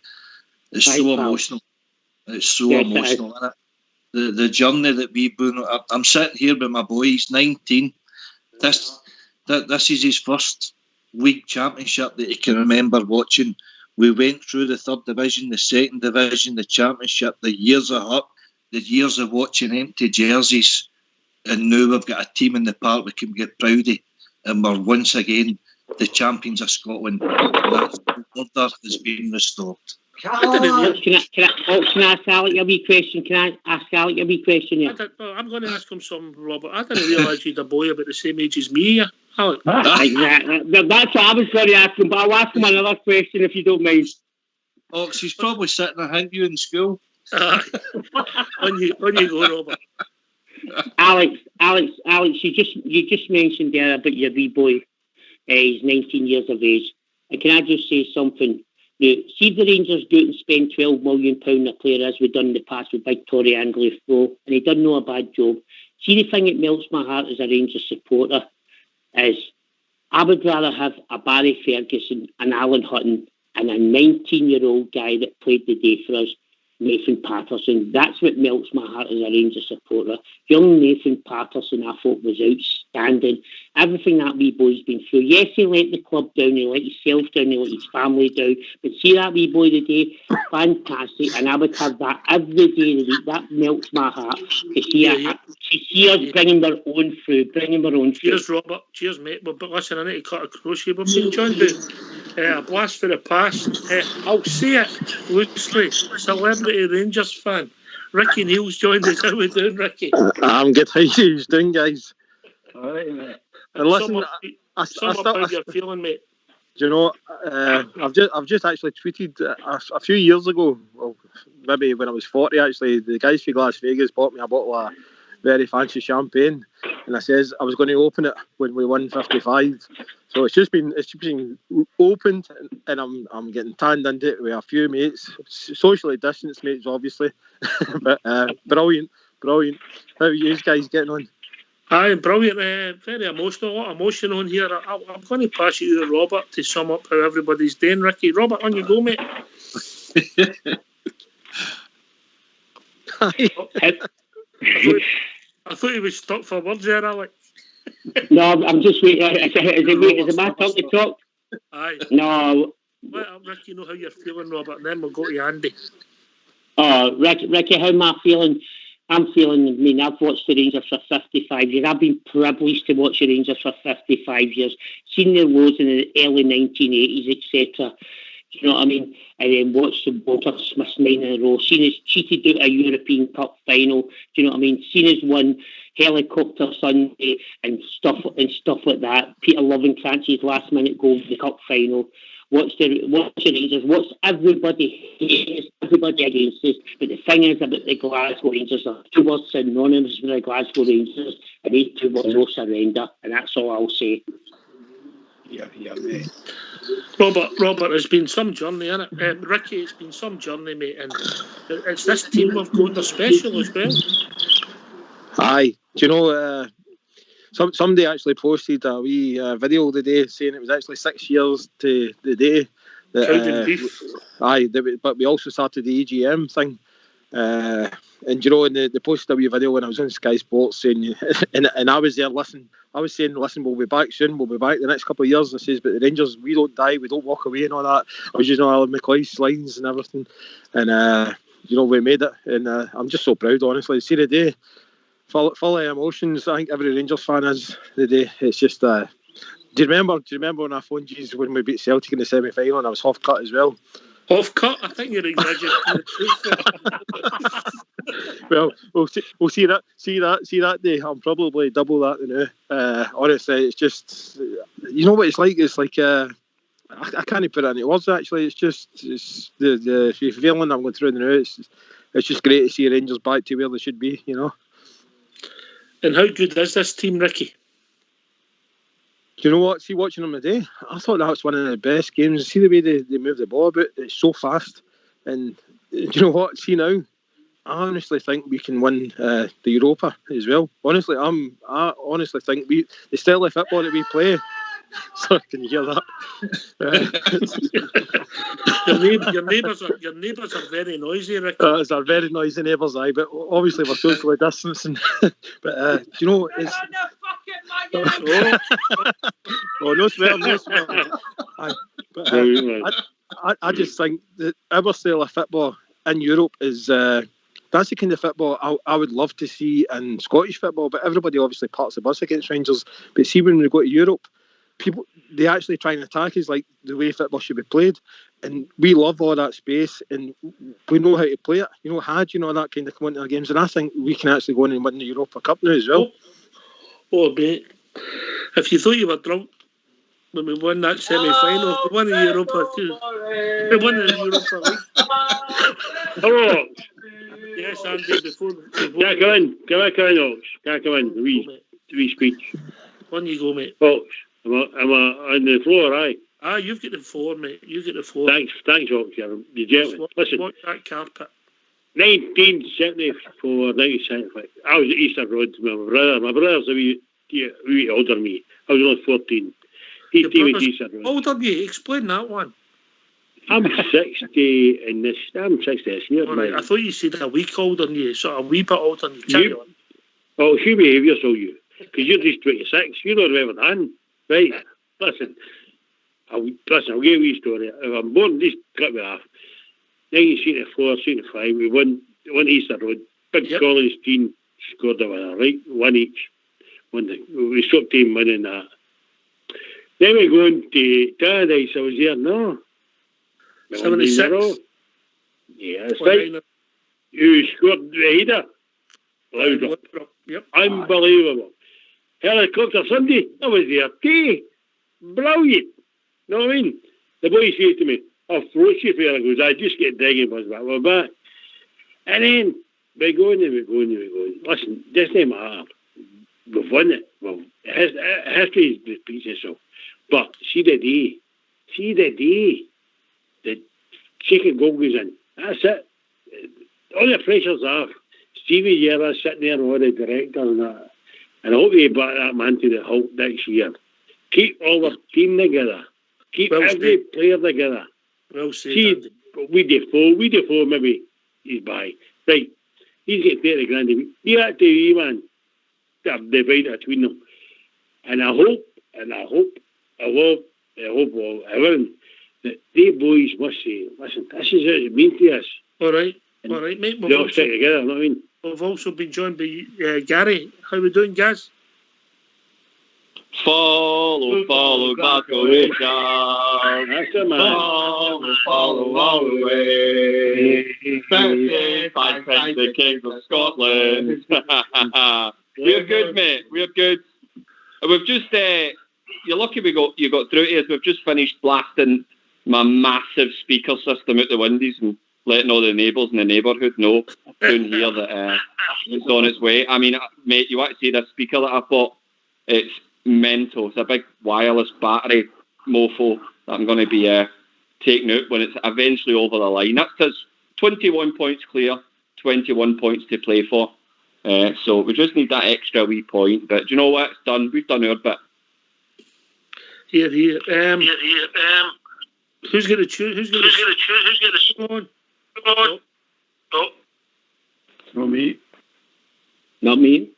It's so emotional. It's so emotional, isn't it? The journey that we've been on. I'm sitting here with my boy. He's 19. This is his first league championship that he can remember watching. We went through the third division, the second division, the championship, the years of hurt, the years of watching empty jerseys, and now we've got a team in the park we can get proud of, and we're once again the champions of Scotland. That order has been restored. Can I ask Alec a wee question? Here? I'm going to ask him something, Robert. I didn't realise you'd a boy about the same age as me, Alec. Exactly. That's what I was going to ask him, but I'll ask him another question if you don't mind. Oh, she's probably sitting behind you in school. On you go, Robert. Alex, you just mentioned there about your wee boy. He's 19 years of age. And can I just say something? Now, see the Rangers go out and spend £12 million on a player as we've done in the past with Victoria Angley Flo, and he done no a bad job. See, the thing that melts my heart as a Rangers supporter is I would rather have a Barry Ferguson, an Alan Hutton, and a 19-year-old guy that played the day for us, Nathan Patterson. That's what melts my heart as a Rangers supporter. Young Nathan Patterson, I thought, was outstanding. Everything that wee boy's been through. Yes, he let the club down, he let himself down, he let his family down. But see that wee boy today, fantastic. And I would have that every day of the week. That melts my heart to see us bringing their own through, Cheers, Robert. Cheers, mate. But listen, I need to cut across here. We've been joined by a blast for the past. I'll say it loosely. Celebrity Rangers fan. Ricky Neal's joined us. How we doing, Ricky? I'm good. How you doing, guys? All right, mate. And listen, sum up how you're feeling, mate. Do you know? I've just actually tweeted a few years ago. Well, maybe when I was 40. Actually, the guys from Las Vegas bought me a bottle of very fancy champagne, and I says I was going to open it when we won 55. So it's just been opened, and I'm getting tanned into it with a few mates, socially distanced mates, obviously, but brilliant. How are you guys getting on? Aye, brilliant. Very emotional. A lot of emotion on here. I'm going to pass you to Robert to sum up how everybody's doing. Ricky, Robert, on you go, mate. I thought he was stuck for words there, Alex. No, I'm just waiting. Is it my turn to talk? Aye. No. Let Ricky know how you're feeling, Robert, and then we'll go to Andy. Oh, Ricky, how am I feeling? I'm feeling, I've watched the Rangers for 55 years. I've been privileged to watch the Rangers for 55 years. Seen their lows in the early 1980s, etc. Do you know what I mean? And then watched the Walter Smiths 9 in a row. Seen us cheated out a European Cup final. Do you know what I mean? Seen us won Helicopter Sunday and stuff like that. Peter Lovenkrantz's last minute goal in the Cup final. Watch the Rangers. Watch everybody hates everybody against us. But the thing is about the Glasgow Rangers, there are two words synonymous with the Glasgow Rangers, and these two words no surrender, and that's all I'll say. Yeah, mate. Robert, it's been some journey, isn't it? Ricky, it's been some journey, mate, and it's this team we've got. They're special as well. Aye, do you know? Somebody actually posted a wee video today saying it was actually 6 years to the day. But we also started the EGM thing. And you know, they posted a wee video when I was on Sky Sports saying, and I was there listening. I was saying, listen, we'll be back soon. We'll be back the next couple of years. I says, but the Rangers, we don't die. We don't walk away and all that. I was using Alan McCoy's lines and everything. And, you know, we made it. And I'm just so proud, honestly. See the day. Full of emotions. I think every Rangers fan is the day. It's just. Do you remember when I phoned you when we beat Celtic in the semi-final and I was half cut as well? Half cut? I think you're exaggerating. Well, we'll see that day. I'm probably double that now. Honestly, it's just, you know what it's like. It's like I can't put it into words. Actually, it's the feeling I'm going through now. It's just great to see Rangers back to where they should be. You know. And how good is this team, Ricky? Do you know what? See, watching them today, I thought that was one of the best games. See the way they move the ball about. It's so fast. And do you know what? See now, I honestly think we can win the Europa as well. Honestly, I honestly think the style of football that we play. So can you hear that? Your neighbours are very noisy, Ricky. They're very noisy neighbours, aye. But obviously we're socially distancing. But do you know it's? No swear. But I just think that our style of football in Europe is. That's the kind of football I would love to see in Scottish football. But everybody obviously parts the bus against Rangers. But see, when we go to Europe, people, they actually try and attack us like the way football should be played, and we love all that space and we know how to play it. You know, that kind of come into our games, and I think we can actually go in and win the Europa Cup now as well. Oh, mate, if you thought you were drunk when we won that semi-final, we won the Europa too. We won the Europa League. Hello. Yes, Andy, before Can't come in, Ox. Can't come in. Wee speech. On you go, mate. Ox, I'm on the floor, aye. You've got the floor, mate. You get the floor. Thanks, Ox. You gentleman. Listen. Watch that carpet. 1974, 1975. I was at Easter Road with my brother. My brother's a wee older than me. I was only 14. He's team at Easter Road. Older than you? Explain that one. I'm 60 in this. I'm 60 this year. Right, I thought you said a week older than you, so a wee bit older than you. Oh, you behave yourself, you. Because you're just 26. You know what I've ever done. Right? Listen, I'll give you a wee story. If I'm born, just cut me off. 1974, 75, we won Easter Road. Big Collins team scored a winner, right? One each. We struck team winning that. Then we go into Paradise. I was there, no. 76. Yeah, that's right. You scored the header. Louder. Yep. Unbelievable. Helicopter Sunday. I was there too. Brilliant. Know what I mean? The boy said to me, I'll throat you for I goes, I just get digging buzz back. We're back. And then we go in. Listen, this name hard. We've won it. Well, history repeats itself. But see the day. The second goal goes in. That's it. All the pressure's off. Stevie Gerrard sitting there with the director and that. And I hope they back that man to the Hulk next year. Keep all the team together. Keep every player together. Well said, see, we Defoe, maybe he's by. Right. He's getting 30 grand a week. You that to you, man. They're divided between them. And I hope, everyone, that they boys must say, listen, this is what it means to us. All right, mate. They all stick together, you know what I mean? We've also been joined by Gary. How we doing, Gaz? Follow, Glasgow Rangers. Follow all the way. 55 times the Kings of Scotland. We're good, mate. We're good. We've just, you're lucky you got through to us. We've just finished blasting my massive speaker system out the windows and letting all the neighbours in the neighbourhood know down here that it's on its way. I mean, mate, you want to see this speaker that I bought? It's mental. It's a big wireless battery mofo that I'm going to be taking out when it's eventually over the line. That says 21 points clear, 21 points to play for. So we just need that extra wee point. But do you know what? It's done. We've done our bit. Here. Who's going to choose? Who's going to choose? Come on. No. Not me. Not me.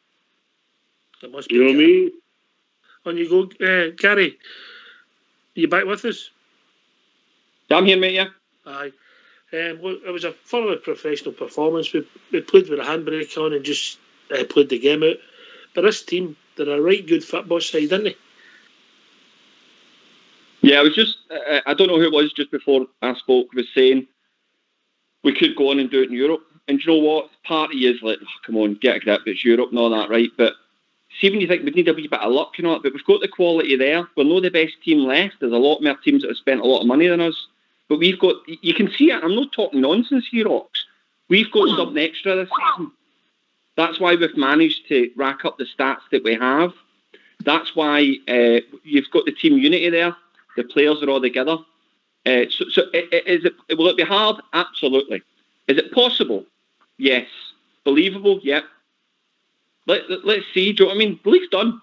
It must be you know me. On you go, Gary. Are you back with us? Yeah, I'm here, mate, yeah. Aye. Well, it was a thoroughly professional performance. We played with a handbrake on and just played the game out. But this team, they're a right good football side, aren't they? Yeah, I was just, I don't know who it was just before I spoke, was saying we could go on and do it in Europe. And do you know what? Part of you is like, oh, come on, get a grip, it's Europe and all that, right? But see, when you think we need a wee bit of luck, you know, but we've got the quality there. We're not the best team left. There's a lot more teams that have spent a lot of money than us. But we've got, you can see it, I'm not talking nonsense here, Ox. We've got something extra this season. That's why we've managed to rack up the stats that we have. That's why you've got the team unity there. The players are all together. Will it be hard? Absolutely. Is it possible? Yes. Believable? Yep. Let's see. Do you know what I mean? The league's done.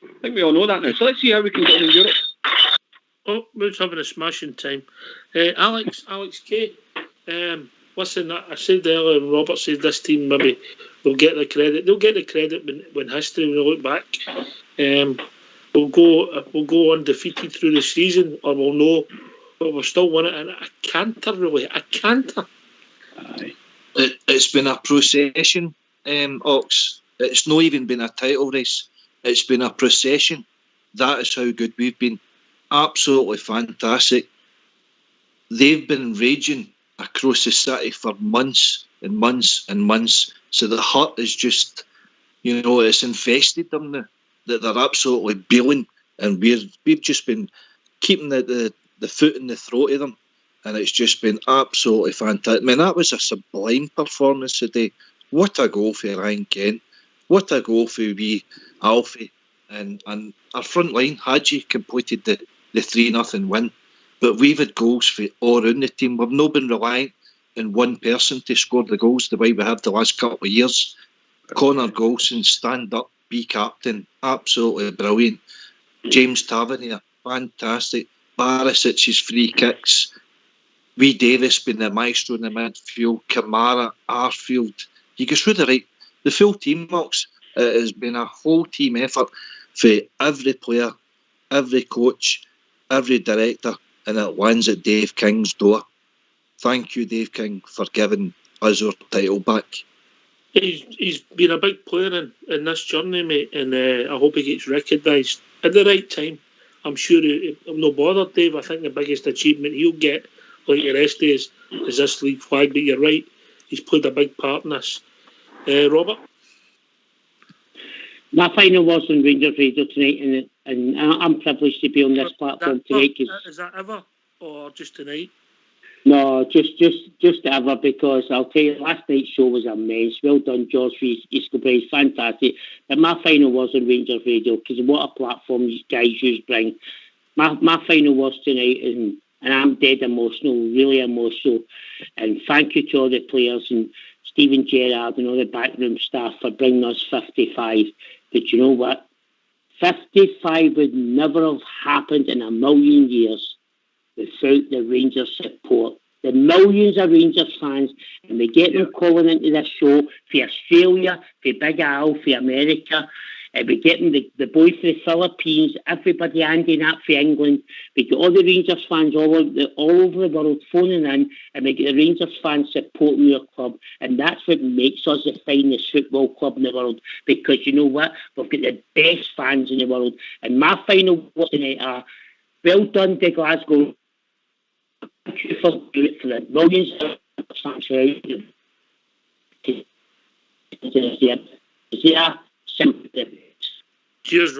I think we all know that now. So let's see how we can get in Europe. Oh, we're having a smashing time. Alex K. Listen, I said earlier, and Robert said this team maybe will get the credit. They'll get the credit when history, when they look back. We'll go undefeated through the season, or we'll know, but we'll still win it. And a canter, really. A canter. Aye. It's been a procession, Ox. It's not even been a title race. It's been a procession. That is how good we've been. Absolutely fantastic. They've been raging across the city for months and months and months. So the hurt is just, it's infested them now. That they're absolutely boiling, and we've just been keeping the foot in the throat of them. and it's just been absolutely fantastic. I mean, that was a sublime performance today. What a goal for Ryan Kent. What a goal for wee Alfie. And our front line, Hadji, completed the 3-0 win. But we've had goals for all around the team. We've not been reliant on one person to score the goals the way we have the last couple of years. Connor Golson, stand up, be captain. Absolutely brilliant. James Tavernier, fantastic. Barisic's free kicks. Wee Davis being the maestro in the midfield. Kamara, Arfield. You go through the full team, Mox. It has been a whole team effort for every player, every coach, every director, and it lands at Dave King's door. Thank you, Dave King, for giving us our title back. He's been a big player in this journey, mate, and I hope he gets recognised at the right time. I'm sure I'm not bothered, Dave. I think the biggest achievement he'll get, like the rest is this league flag. But you're right, he's played a big part in this. Robert? My final was on Rangers Radio tonight, and I'm privileged to be on this platform tonight. Is that ever, or just tonight? No, just ever, because I'll tell you, last night's show was immense. Well done, George, for his Escobar, fantastic. But my final was on Rangers Radio, because what a platform these guys use bring. My final was tonight, and I'm dead emotional, really emotional. And thank you to all the players and Stephen Gerrard and all the backroom staff for bringing us 55. But you know what? 55 would never have happened in a million years without the Rangers support. The millions of Rangers fans, and we get them calling into this show for Australia, for Big Al, for America, and we get them the boy for the Philippines, everybody, Andy Nat for England. We get all the Rangers fans all over the world phoning in, and we get the Rangers fans supporting our club, and that's what makes us the finest football club in the world, because you know what? We've got the best fans in the world. And my final words tonight are, well done to Glasgow. Thank you for the millions of fans Cheers,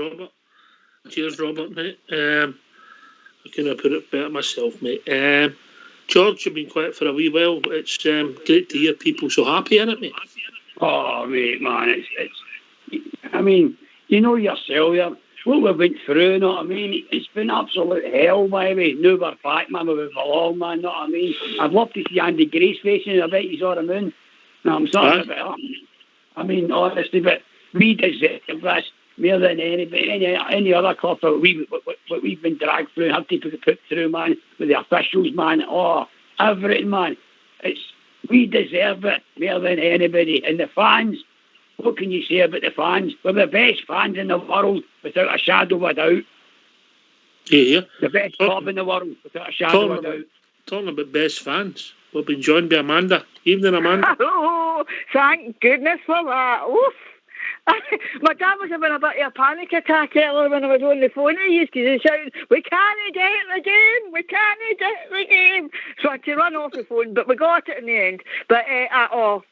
Robert, mate. I couldn't put it better myself, mate. George, you've been quiet for a wee while, but it's great to hear people so happy in it, mate. Oh, mate, man, it's I mean, you know yourself, what we went through, you know what I mean? It's been absolute hell, baby. Now we're back, man, we belong, man, you know what I mean? I'd love to see Andy Gray's face, and I bet he's on the moon. No, I'm sorry about that. I mean, honestly, but we deserve this more than any other club that we've been dragged through, have to put through, man, with the officials, man. Oh, everything, man. We deserve it more than anybody. And the fans, what can you say about the fans? We're the best fans in the world, without a shadow of a doubt. Yeah. The best club in the world, without a shadow of a doubt. Talking about best fans, we've been joined by Amanda. Evening, Amanda. Oh, thank goodness for that. Oof. My dad was having a bit of a panic attack earlier when I was on the phone. He used to shout, "We can't get the game! We can't get the game!" So I had to run off the phone, but we got it in the end. But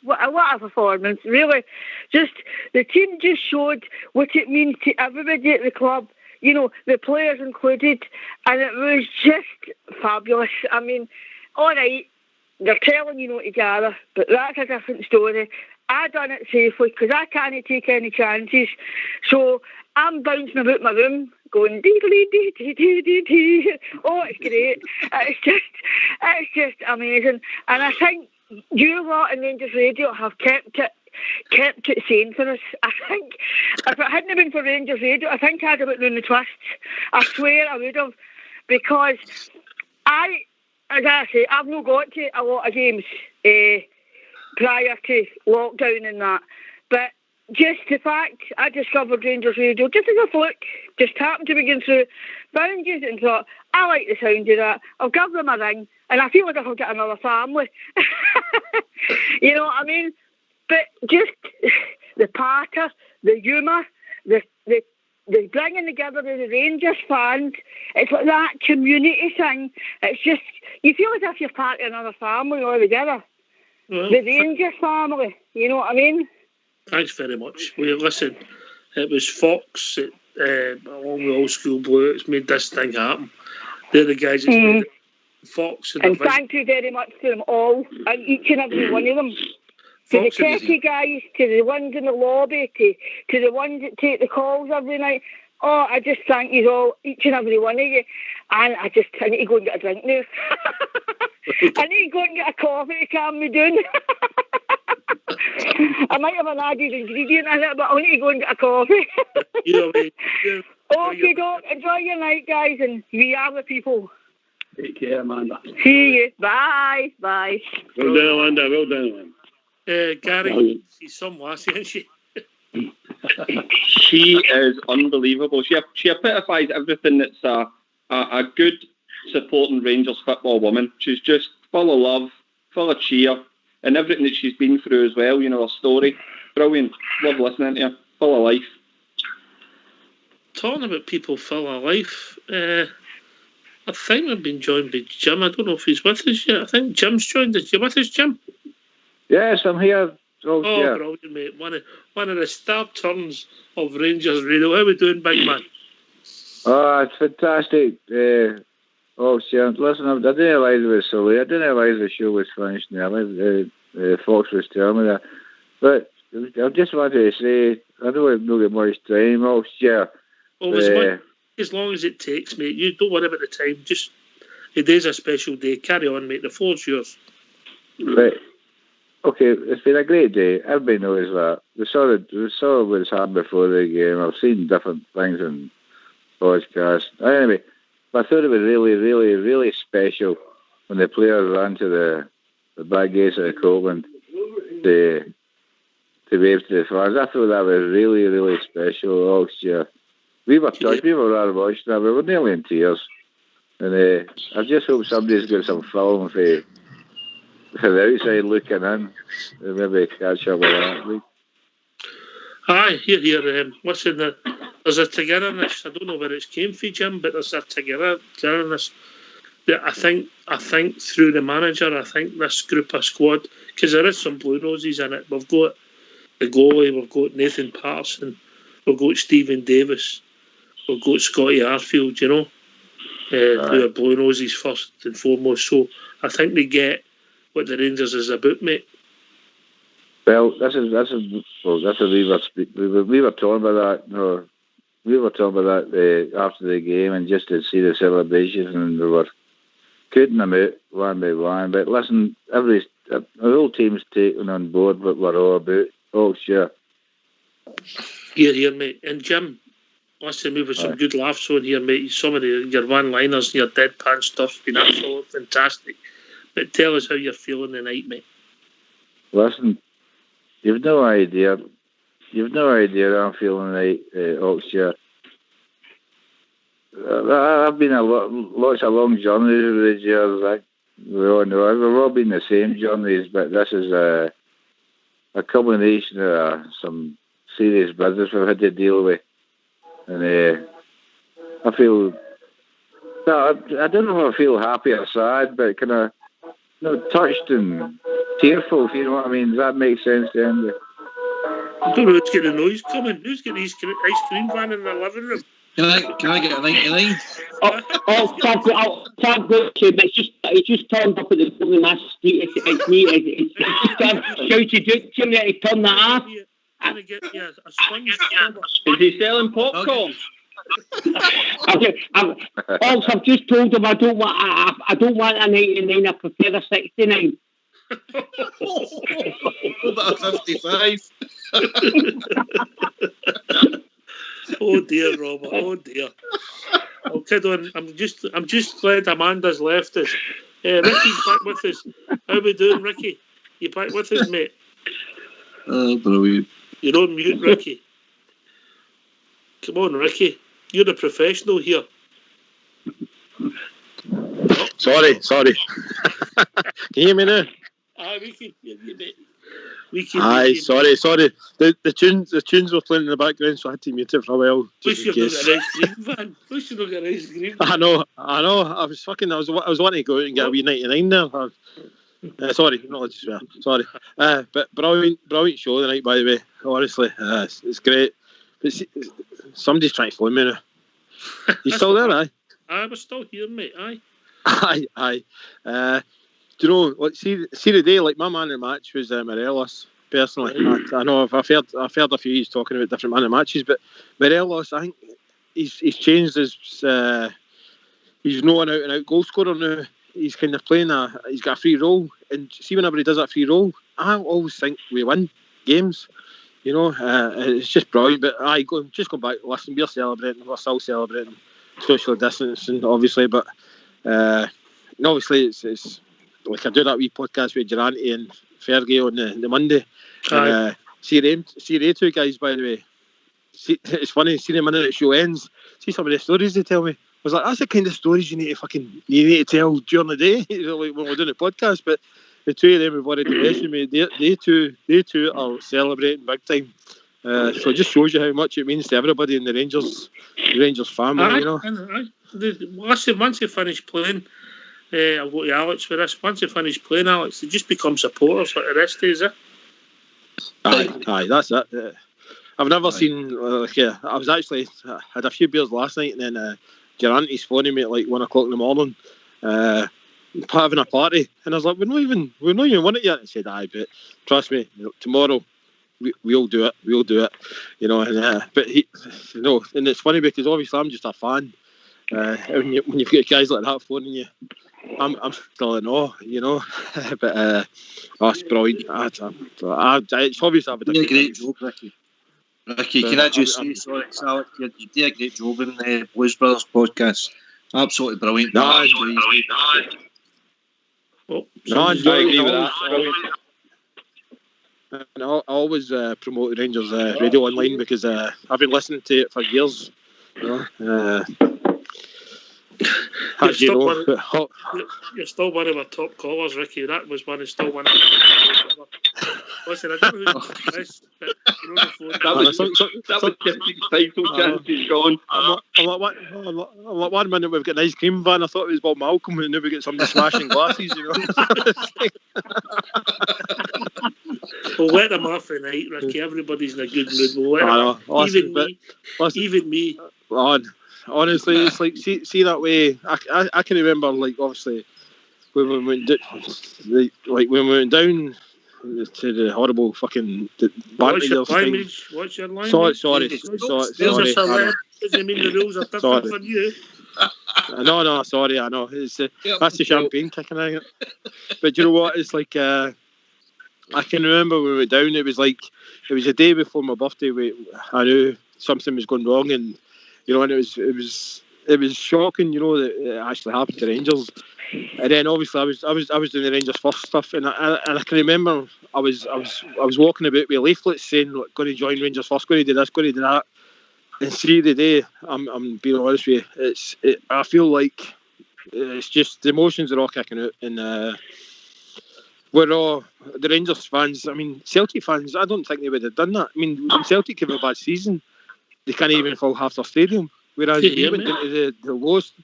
what a performance! Really, just the team just showed what it means to everybody at the club. You know, the players included, and it was just fabulous. I mean, all right, they're telling you not to gather, but that's a different story. I done it safely because I can't take any chances. So I'm bouncing about my room going dee-dee-dee-dee-dee-dee. Oh, it's great. It's just amazing. And I think you lot in Rangers Radio have kept it sane for us. I think if it hadn't been for Rangers Radio, I think I'd have been doing the twists. I swear I would have. Because as I say, I've not got to a lot of games prior to lockdown and that. But just the fact I discovered Rangers Radio just as a fluke, just happened to begin through, found you and thought, I like the sound of that, I'll give them a ring, and I feel like I'll get another family. You know what I mean? But just the patter, the humour, the bringing together of the Rangers fans, it's like that community thing. It's just, you feel as if you're part of another family all together. Well, the Rangers family, you know what I mean? Thanks very much. Well, listen, it was Fox, along with Old School Blue, it's made this thing happen. They're the guys that's made it. Fox and thank you very much to them all, and each and every one of them. To the techie guys, to the ones in the lobby, to the ones that take the calls every night. Oh, I just thank you all, each and every one of you. And I need to go and get a drink now. I need to go and get a coffee to calm me down. I might have an added ingredient in it, but I need to go and get a coffee. Okay, Doc. Enjoy your night, guys, and we are the people. Take care, Amanda. See you. Bye. Bye. Well done, Amanda. Well done, man. Gary, she's some lassie, isn't she? She is unbelievable. She epitomises everything that's a good supporting Rangers football woman. She's just full of love, full of cheer, and everything that she's been through as well. You know, her story. Brilliant. Love listening to her. Full of life. Talking about people full of life, I think we've been joined by Jim. I don't know if he's with us yet. I think Jim's joined us. You with us, Jim? Yes, I'm here. Oh, brilliant, mate. One of the star turns of Rangers Radio. How are we doing, big man? Oh, it's fantastic. Listen, I didn't realise it was so late. I didn't realise the show was finished now. Fox was telling me that. But I just wanted to say, I know I've not got much time. As long as it takes, mate. You don't worry about the time. Just, it is a special day. Carry on, mate. The floor's yours. Right. Okay, it's been a great day. Everybody knows that. We saw what's happened before the game. I've seen different things in podcasts. Anyway, I thought it was really, really, really special when the players ran to the back gates of the Copeland to wave to the fans. I thought that was really, really special. We were touched. We were rather emotional. We were nearly in tears. And I just hope somebody's got some film for the outside looking in, maybe catch up with that. Aye, here. Listen, there's a togetherness. I don't know where it's came from, Jim, but there's a togetherness. That I think through the manager, I think this group of squad, because there is some Blue Noses in it. We've got the goalie, we've got Nathan Patterson, we've got Stephen Davis, we've got Scotty Arfield, who are Blue Noses first and foremost. So I think they get what the Rangers is about, mate. Well, that's we were talking about that. No, we were talking about that after the game, and just to see the celebrations, and we were cutting them out one by one. But listen, the whole team's taken on board what we're all about. Oh, sure. Here, mate. And Jim, listen, we've had some good laughs on here, mate. Some of your one-liners and your deadpan stuff's been absolutely fantastic. But tell us how you're feeling tonight, mate. Listen, you've no idea how I'm feeling tonight, Oxshire. I've been lots of long journeys over the years. We all know we've all been the same journeys, but this is a combination of some serious business we've had to deal with, and I feel. No, I don't know if I feel happy or sad, but kind of. No, touched and tearful, if you know what I mean. Does that make sense to anybody? I don't know who's getting the noise coming. Who's getting the ice cream van in the living room? Can I get a 99? Can't go to, but it's just turned up at the top of my street. It's me. It's just shouted out to me to turn that off. Can I get you a sponge? Is he selling popcorn? I've just told him I don't want a 99. I prefer a 69. What about a 55? Oh dear, Robert. Oh dear. Oh, kid on. I'm just glad Amanda's left us. Ricky's back with us. How we doing, Ricky? You back with us, mate? Oh, brilliant. You're on mute, Ricky. Come on, Ricky. You're the professional here. Sorry. Can you hear me now? Aye, we can hear you, mate. Aye, sorry. The tunes were playing in the background, so I had to mute it for a while. Wish you've not got an ice cream van. Wish you've not got an ice cream van. I know. I was wanting to go out and get a wee 99 there. Sorry, not just swear. Sorry. But brilliant show tonight, by the way. Honestly, it's great. But somebody's trying to phone me now. You still there, aye? Aye, we're still here, mate. Aye. Aye. Do you know what? See the day, like my man of the match was Morelos. Personally, I know I've heard a few he's talking about different man of matches, but Morelos, I think he's changed his. He's not an out and out goal scorer now. He's kind of playing he's got a free role, and see whenever he does that free role, I always think we win games. You know, it's just brilliant. But just go back. Listen, we're celebrating. We're still celebrating social distancing, obviously, but obviously it's like I do that wee podcast with Durante and Fergie on the Monday. And, see they two guys, by the way. It's funny, see the minute the show ends, see some of the stories they tell me. I was like, that's the kind of stories you need to tell during the day, like when we're doing the podcast. But the two of them have already mentioned me. They two are celebrating big time. So it just shows you how much it means to everybody in the Rangers family. You know. Listen, once they finish playing, I'll go to Alex for this. Once they finish playing, Alex, they just become supporters like the rest is it? Aye, that's it. I've never seen. I was actually had a few beers last night, and then Durante's phoning me at like 1 o'clock in the morning, having a party, and I was like, we're not even won it yet. I said, aye, but trust me, tomorrow we'll do it. You know, and but and it's funny because obviously I'm just a fan. When you've got guys like that phoning you, I'm still in awe, you know. But it's brilliant. It's obvious I've done a great job, Ricky. Ricky, can I just say, sorry, Alex, you did a great job in the Blues Brothers podcast. Absolutely brilliant. I always promote Rangers radio online because I've been listening to it for years. You know, you're still one of our top callers, Ricky. That was still one of our Listen, I don't know who this, but you know the phone. That was just title chances gone. I'm like, 1 minute we've got an ice cream van. I thought it was Bob Malcolm, and now we get somebody smashing glasses, you know. We'll let them off tonight, Ricky. Everybody's in a good mood. We'll let them. Even me. Honestly, it's like see that way. I can remember, like, obviously when we went down to the horrible fucking What's your language? Sorry. There's a celeb. Doesn't mean the rules are different for you. No, sorry, I know. It's that's the champagne kicking out. But you know what? It's like I can remember when we went down. It was a day before my birthday. I knew something was going wrong, and you know, and it was shocking. You know that it actually happened to Rangers. And then obviously I was doing the Rangers first stuff, and I can remember I was walking about with leaflets saying, look, going to join Rangers first, going to do this, going to do that. And see the day, I'm being honest with you, I feel like it's just the emotions are all kicking out, and we're all the Rangers fans. I mean, Celtic fans, I don't think they would have done that. I mean, when Celtic have a bad season, they can't even fill half their stadium. Whereas we went into the lowest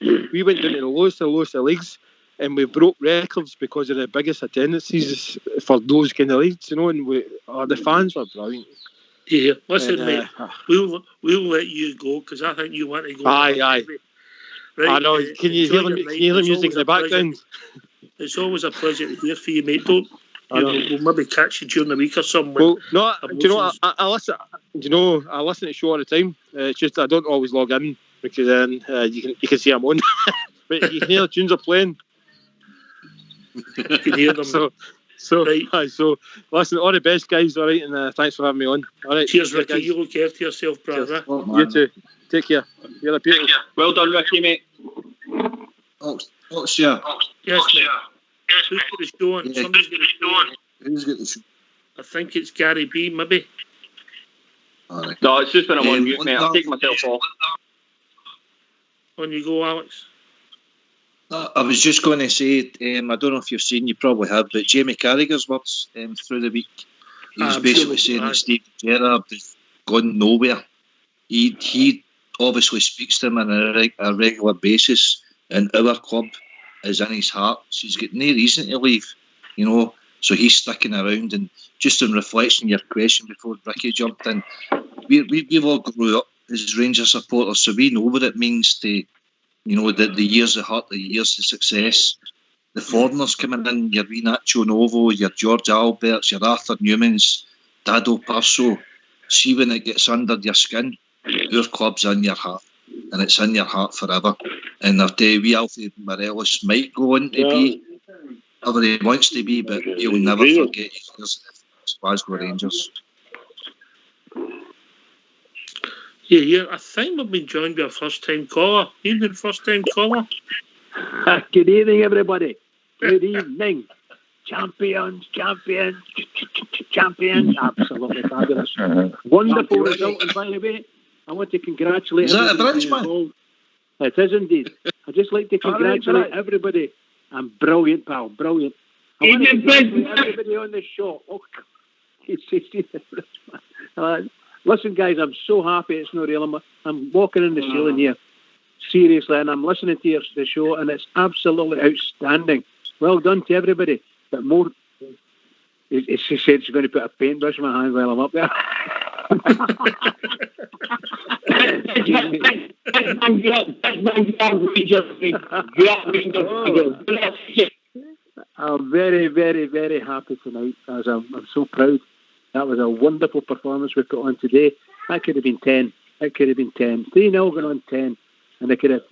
of leagues, and we broke records because of the biggest attendances for those kind of leagues, you know. And the fans were brilliant. Yeah, listen, mate. We'll let you go because I think you want to go. Aye. Right, I know. Can you hear the music in the background? It's always a pleasure to hear from you, mate. We'll maybe catch you during the week or something. Well, no, do you know? I listen. Do you know? I listen to the show all the time. It's just I don't always log in because then you can see I'm on. But you can hear the tunes are playing. You can hear them. So listen, all the best, guys. All right, and thanks for having me on. All right, cheers, Ricky. Guys. You look after yourself, brother. You too. Take care. You're a beautiful. Well done, Ricky, mate. What's your? Yes, mate. Who's got the show on? Somebody's got the show on. Who's got the show? I think it's Gary B, maybe. Right. No, it's just when I'm on mute, mate. I'll take myself off. On you go, Alex. I was just going to say, I don't know if you've seen, you probably have, but Jamie Carragher's words through the week. He's basically saying that Steve Gerrard has gone nowhere. He obviously speaks to him on a regular basis, and our club is in his heart. So he's got no reason to leave, you know. So he's sticking around. And just in reflection, your question before Ricky jumped in, we've all grew up as Rangers supporters, so we know what it means to You know, the years of hurt, the years of success, the foreigners coming in, your wee Nacho Novo, your George Alberts, your Arthur Newmans, Dado Parso. See when it gets under your skin, your club's in your heart, and it's in your heart forever. And I'll tell you, wee Alfredo Morelos might go on to be whatever he wants to be, but he'll never forget his years at Glasgow Rangers. Yeah, I think we've been joined by a first-time caller. Evening, first-time caller. Good evening, everybody. Good evening. Champions. Absolutely fabulous. Wonderful result. And by the way, I want to congratulate everybody. Is that a British man? It is indeed. I'd just like to congratulate everybody. And brilliant, pal. Brilliant. I want to congratulate everybody on the show. Oh, listen, guys, I'm so happy it's not real. I'm walking in the ceiling here. Seriously, and I'm listening to the show, and it's absolutely outstanding. Well done to everybody. But more, she said she's going to put a paintbrush in my hand while I'm up there. I'm very, very, very happy tonight, as I'm so proud. That was a wonderful performance we put on today. That could have been 10. It could have been 10. 3-0 going on 10. And they could have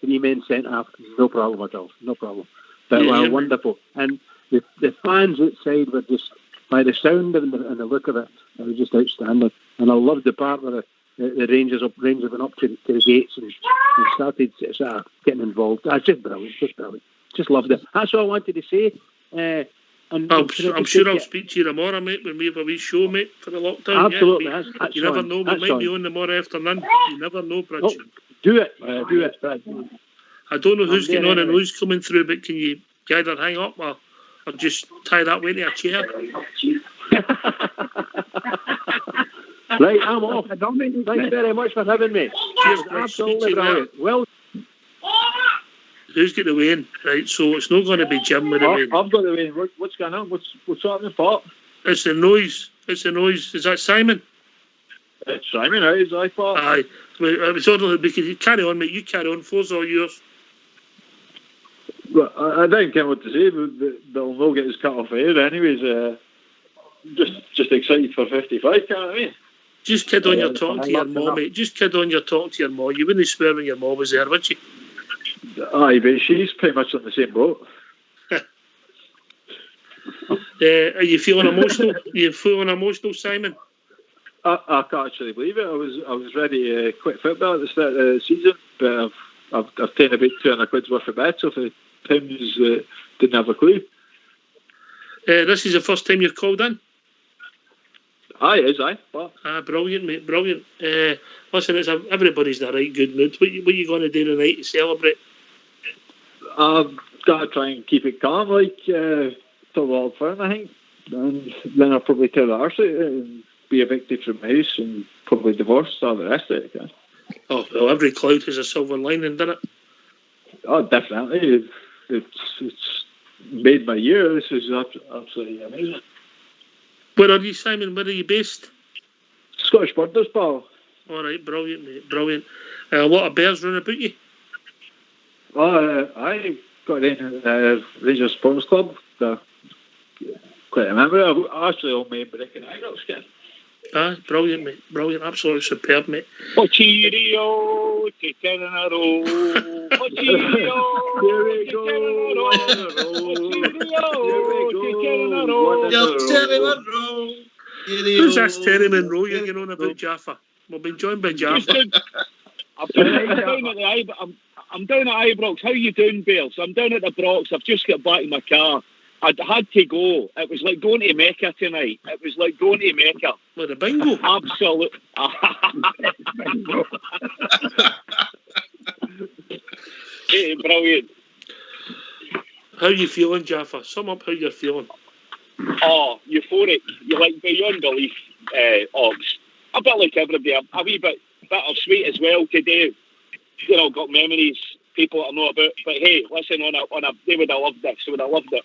3 men sent off. No problem at all. No problem. But wonderful. And the fans outside were just, by the sound and the look of it, it was just outstanding. And I loved the part where the Rangers went up to the gates and started sort of getting involved. That's just brilliant. Just loved it. That's all I wanted to say. I'm sure I'll speak to you tomorrow, mate, when we have a wee show, mate, for the lockdown. Absolutely. Yeah, that's you never know. We might be on tomorrow afternoon. You never know, Bridge. Oh, do it. Do it. I don't know who's getting on and who's coming through, but can you either hang up or just tie that way to a chair? Right, I'm off. Thanks very much for having me. Cheers, absolutely brilliant. Well, who's got the win? Right, so it's not going to be Jim with the win. I've got the win. What's going on? What's happening, Pat? It's the noise. Is that Simon? It's Simon, right? Is I thought. Aye. It was only because you carry on, mate. You carry on. Floor's all yours. Well, I didn't care what to say. They'll not get his cut off air, anyways. Just excited for 55, can't I? Just kid on your talk to your mom, mate. Just kid on your talk to your mom. You wouldn't swear when your mom was there, would you? Aye, but she's pretty much on the same boat. Are you feeling emotional? Simon? I can't actually believe it. I was ready to quit football at the start of the season, but I've taken about 200 quid's worth of bets off the Tims that didn't have a clue. This is the first time you've called in? Aye, it is, aye. What? Brilliant, mate, brilliant. Listen, everybody's in a right good mood. What are you going to do tonight to celebrate? I've got to try and keep it calm, till World Firm, I think. And then I'll probably tell the arse and be evicted from my house and probably divorced, all the rest of it. Okay? Oh, well, every cloud has a silver lining, doesn't it? Oh, definitely. It's made my year. This is absolutely amazing. Where are you, Simon? Where are you based? Scottish Borders, pal. All right, brilliant, mate, brilliant. A lot of bears running about you? I got in Rangers Sports Club. Quite remember. I actually own my brick and Ibrox skin. Brilliant, mate. Brilliant. Absolutely superb, mate. Oh, cheerio, chicken in a row. Oh, cheerio, here we go. Who's this Terry Monroe you're getting on about, Jaffa? We've been joined by Jaffa. I'm down at Ibrox. How you doing, Bales? I'm down at the Brox. I've just got back in my car. I had to go. It was like going to Mecca tonight. It was like going to Mecca. With a bingo? Absolutely. Hey, brilliant. How are you feeling, Jaffa? Sum up how you're feeling. Oh, euphoric. You're like beyond belief, Ogs. A bit like everybody. A wee bit bittersweet as well today. You know, got memories, people I know about. But hey, listen, they would have loved this. They would have loved it.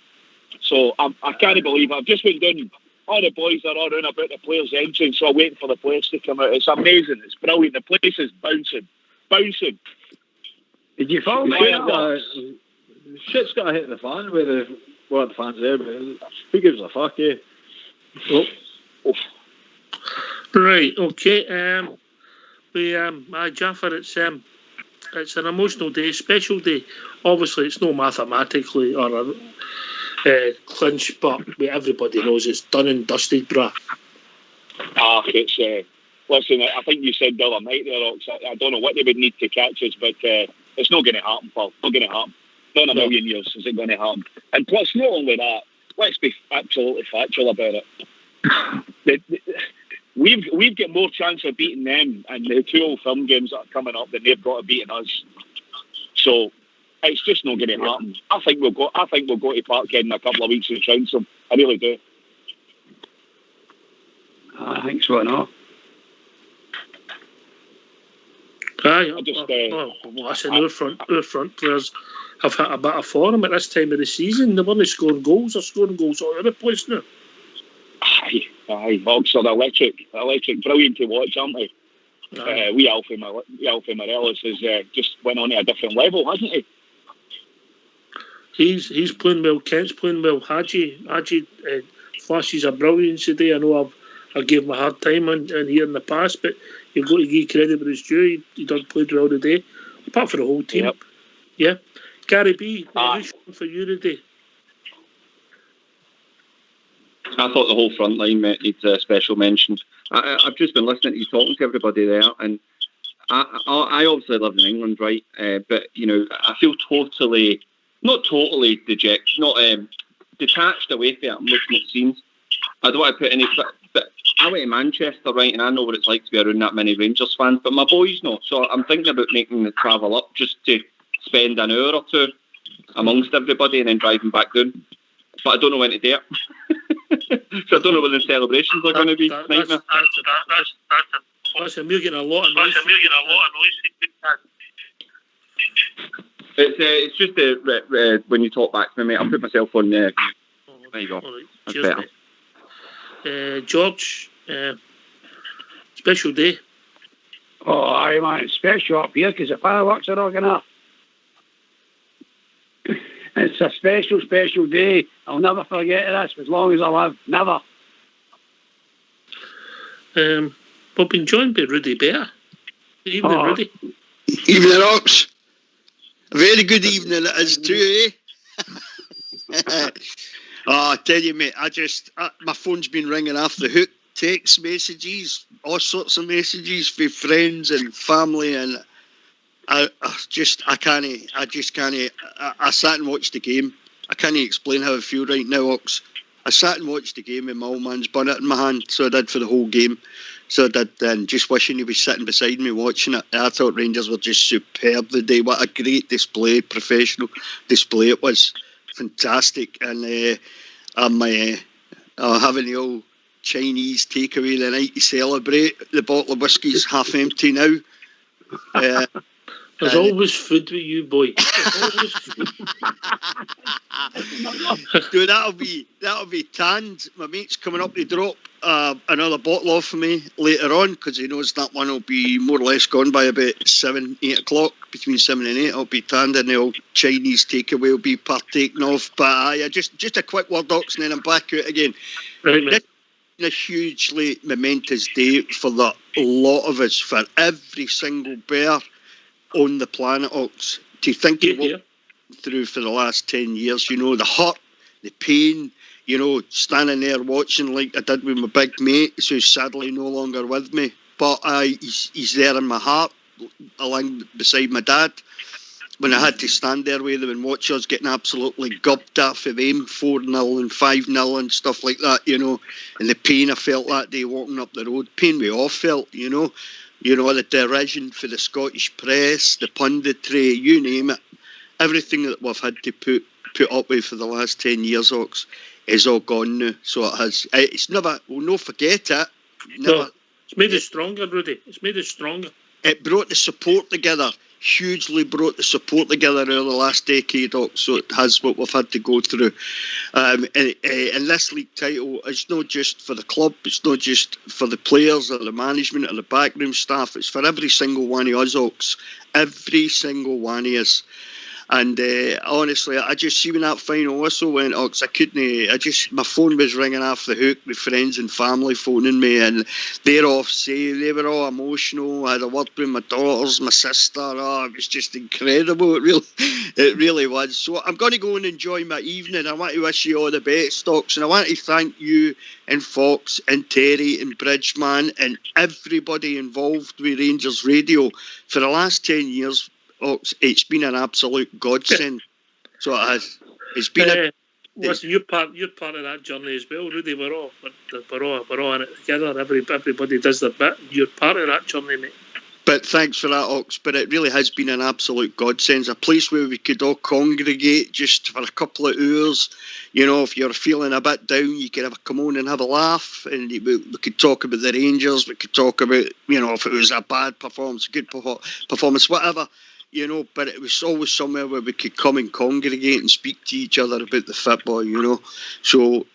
So I can't believe it. I've just went down. All the boys are all around about the players' entrance, so I'm waiting for the players to come out. It's amazing. It's brilliant. The place is bouncing. Did you follow me? Shit's got to hit the fan with the fans there, but who gives a fuck, eh? Oh. Right, okay. Jaffer, it's an emotional day, special day. Obviously, it's no mathematically or a clinch, but everybody knows it's done and dusted, bruh. It's listen. I think you said the other night there, Ox. I don't know what they would need to catch us, but it's not going to happen, pal. Not going to happen. Not in a million years is it going to happen. And plus, not only that, let's be absolutely factual about it. We've got more chance of beating them in the 2 Old Firm games that are coming up than they've got of beating us. So it's just not going to happen. I think we'll go to Parkhead in a couple of weeks and trounce them. I really do. I think so, no. Listen, our front players have hit a bit of form at this time of the season. They weren't scoring goals. They're scoring goals all over the place now. Aye, Oxford electric, brilliant to watch, aren't they? We Alfredo Morelos has just went on to a different level, hasn't he? He's playing well. Kent's playing well. Hadji flashes of brilliance today. I know I gave him a hard time on here in the past, but you've got to give credit where it's due. He done played well today, apart from the whole team. Yep. Yeah, Gary B, who's for you today? I thought the whole front line needs a special mention. I've just been listening to you talking to everybody there, and I obviously live in England, right? But I feel not totally dejected, not detached away from it. I'm looking at scenes. I don't want to put any, but I went to Manchester, right, and I know what it's like to be around that many Rangers fans, but my boys know. So I'm thinking about making the travel up just to spend an hour or two amongst everybody and then driving back down. But I don't know when to do it. So I don't know when the celebrations are going to be. Listen, we're getting a lot of noise. It's just when you talk back to me, mate, I'll put myself on there. There you go. Right. That's Cheers, better. George, special day. Oh, aye, man, it's special up here because the fireworks are all going up. It's a special, special day. I'll never forget this as long as I live. Never. We've been joined by Rudy Bear. Good evening, Rudy. Evening, Ox. A very good evening it is too, eh? I tell you, mate, my phone's been ringing off the hook. Text messages, all sorts of messages from friends and family, and I just can't. I sat and watched the game. I can't explain how I feel right now, Ox. I sat and watched the game with my old man's bonnet in my hand, so I did for the whole game. So I did, and just wishing he was sitting beside me watching it. I thought Rangers were just superb the day. What a great display, professional display it was. Fantastic. And I'm having the old Chinese takeaway the night to celebrate. The bottle of whiskey's half empty now. There's always food with you, boy. Dude, that'll be tanned. My mate's coming up to drop another bottle off for me later on because he knows that one will be more or less gone by about 7-8 o'clock. Between 7 and 8, it'll be tanned, and the old Chinese takeaway will be partaken of. But just a quick word, Ox, and then I'm back out again. Right, mate. A hugely momentous day for the lot of us, for every single bear on the planet, Ox, to think of what through for the last 10 years, the hurt, the pain, standing there watching like I did with my big mate, who's sadly no longer with me, but he's there in my heart, along beside my dad, when I had to stand there with him and watch us getting absolutely gubbed off of them, 4-0 and 5-0 and stuff like that, and the pain I felt that day walking up the road, pain we all felt, the derision for the Scottish press, the punditry, you name it, everything that we've had to put up with for the last 10 years, Ox, is all gone now. So it has. It's never. We'll not forget it. Never. No, it's made us stronger, Rudy. It's made us stronger. It brought the support together. hugely brought the support together over the last decade, so it has what we've had to go through. And this league title is not just for the club, it's not just for the players or the management or the backroom staff, it's for every single one of us, Ox. Every single one of us. And honestly, I just see when that final whistle went, Ox, my phone was ringing off the hook with friends and family phoning me, and they're off say they were all emotional. I had a word with my daughters, my sister. Oh, it was just incredible. It really was. So I'm going to go and enjoy my evening. I want to wish you all the best, Ox, and I want to thank you and Fox and Terry and Bridgeman and everybody involved with Rangers Radio for the last 10 years. Ox, it's been an absolute godsend. So it has. It's been listen, you're part of that journey as well, Rudy. We're all in it together. Everybody does their bit. You're part of that journey, mate. But thanks for that, Ox. But it really has been an absolute godsend. A place where we could all congregate just for a couple of hours. You know, if you're feeling a bit down, you could come on and have a laugh, and we could talk about the Rangers. We could talk about, you know, if it was a bad performance, a good performance, whatever. You know, but it was always somewhere where we could come and congregate and speak to each other about the football, you know. So,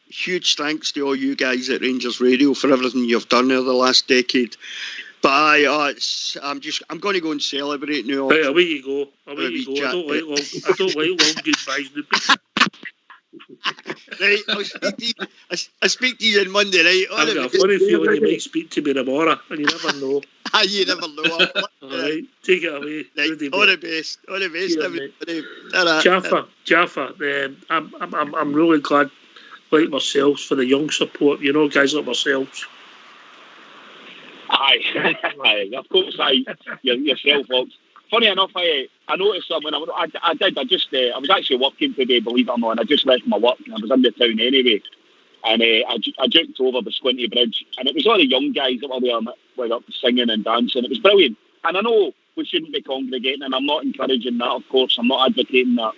huge thanks to all you guys at Rangers Radio for everything you've done over the last decade. But I'm going to go and celebrate now. Right, away you go. I don't like long goodbyes. Right, I'll speak to you on Monday, right? I've got a funny feeling you might speak to me tomorrow, and you never know. You never know. All right, take it away. Right, all the best, everybody. Jaffa, I'm really glad, like myself, for the young support. You know, guys like ourselves. Aye, of course, yourself, folks. Funny enough, I noticed something. I was actually working today, believe it or not, and I just left my work and I was in the town anyway. And I jumped over the Squinty Bridge, and it was all the young guys that were up singing and dancing. It was brilliant. And I know we shouldn't be congregating, and I'm not encouraging that, of course. I'm not advocating that.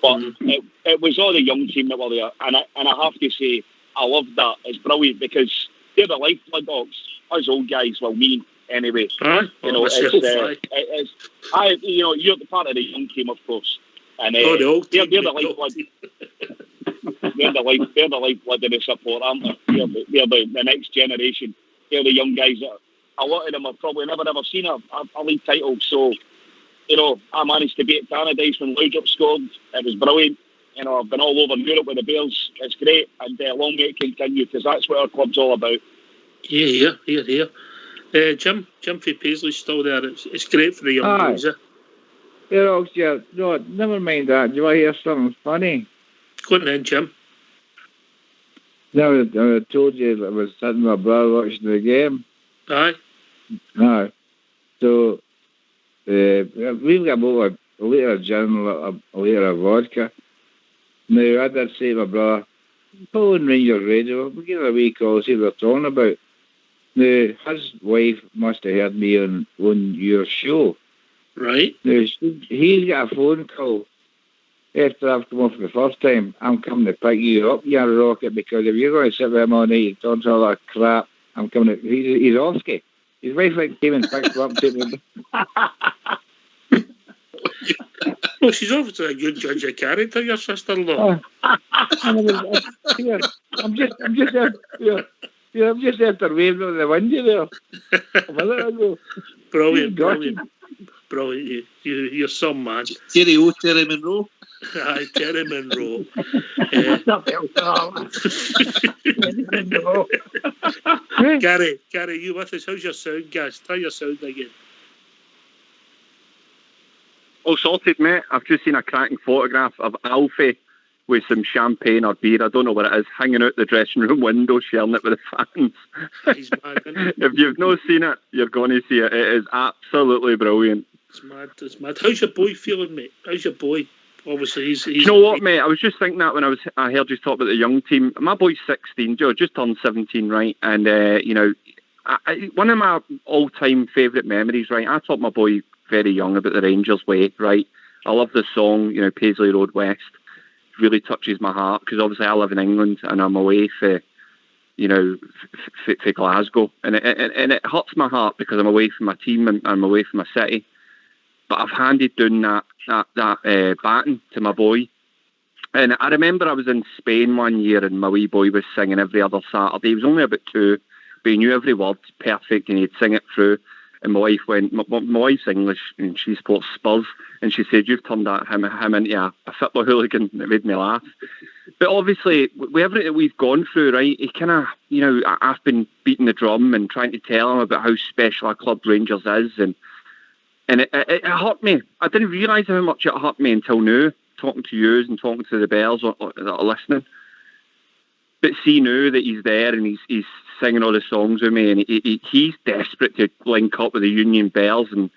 But it was all the young team that were there. And I have to say, I love that. It's brilliant because they're the lifeblood, Dogs. Us old guys, well, me anyway. You know, you're the part of the young team, of course. And they're the lifeblood. They're the lifeblood of the support, aren't they? They're the next generation. They're the young guys that a lot of them have probably never ever seen a league title. So, you know, I managed to be at Tannadice when Laudrup scored. It was brilliant. You know, I've been all over Europe with the Bears. It's great, and long may it continue, because that's what our club's all about. Here. Jim from Paisley's still there. It's great for the young boys. No, never mind that. Do you want to hear something funny? Go on then, Jim. No, I told you I was sitting with my brother watching the game. Aye. So, we've got about a litre of gin, a litre of vodka. Now, I did say to my brother, pull on Rangers Radio, we'll give it a wee call, see what they're talking about. Now, his wife must have heard me on your show. Right. Now, he's got a phone call. After I've come off the first time, I'm coming to pick you up, you rocket, because if you're going to sit with him all night and talk all that crap, I'm coming to... He's Oski. His wife came and picked him up and took me... Well, she's obviously a good judge of character, your sister-in-law. I'm just after waving on the window there. A minute ago. Brilliant. You're some man. Terry Monroe. Aye, Terry Monroe. Gary, you with us? How's your sound, guys? Try your sound again. All sorted, mate. I've just seen a cracking photograph of Alfie with some champagne or beer, I don't know what it is, hanging out the dressing room window, sharing it with the fans. He's mad, isn't he? If you've not seen it, you're going to see it. It is absolutely brilliant. It's mad. How's your boy feeling, mate? How's your boy? Obviously, he's you know what, mate? I was just thinking that when I heard you talk about the young team. My boy's 16, Joe, just turned 17, right? And, you know, one of my all-time favourite memories, right? I taught my boy very young about the Rangers way, right? I love the song, you know, Paisley Road West. Really touches my heart, because obviously I live in England and I'm away for, you know, for Glasgow, and it hurts my heart because I'm away from my team and I'm away from my city. but I've handed down that baton to my boy. And I remember I was in Spain one year and my wee boy was singing every other Saturday. He was only about 2, but he knew every word perfect and he'd sing it through. And my wife went, my wife's English and she supports Spurs, and she said, "You've turned him into a football hooligan." That made me laugh. But obviously, with everything that we've gone through, right, he kind of, I've been beating the drum and trying to tell him about how special a club Rangers is, and it hurt me. I didn't realise how much it hurt me until now, talking to you and talking to the Bells that are listening. But see now that he's there and he's singing all the songs with me, and he's desperate to link up with the Union Bells and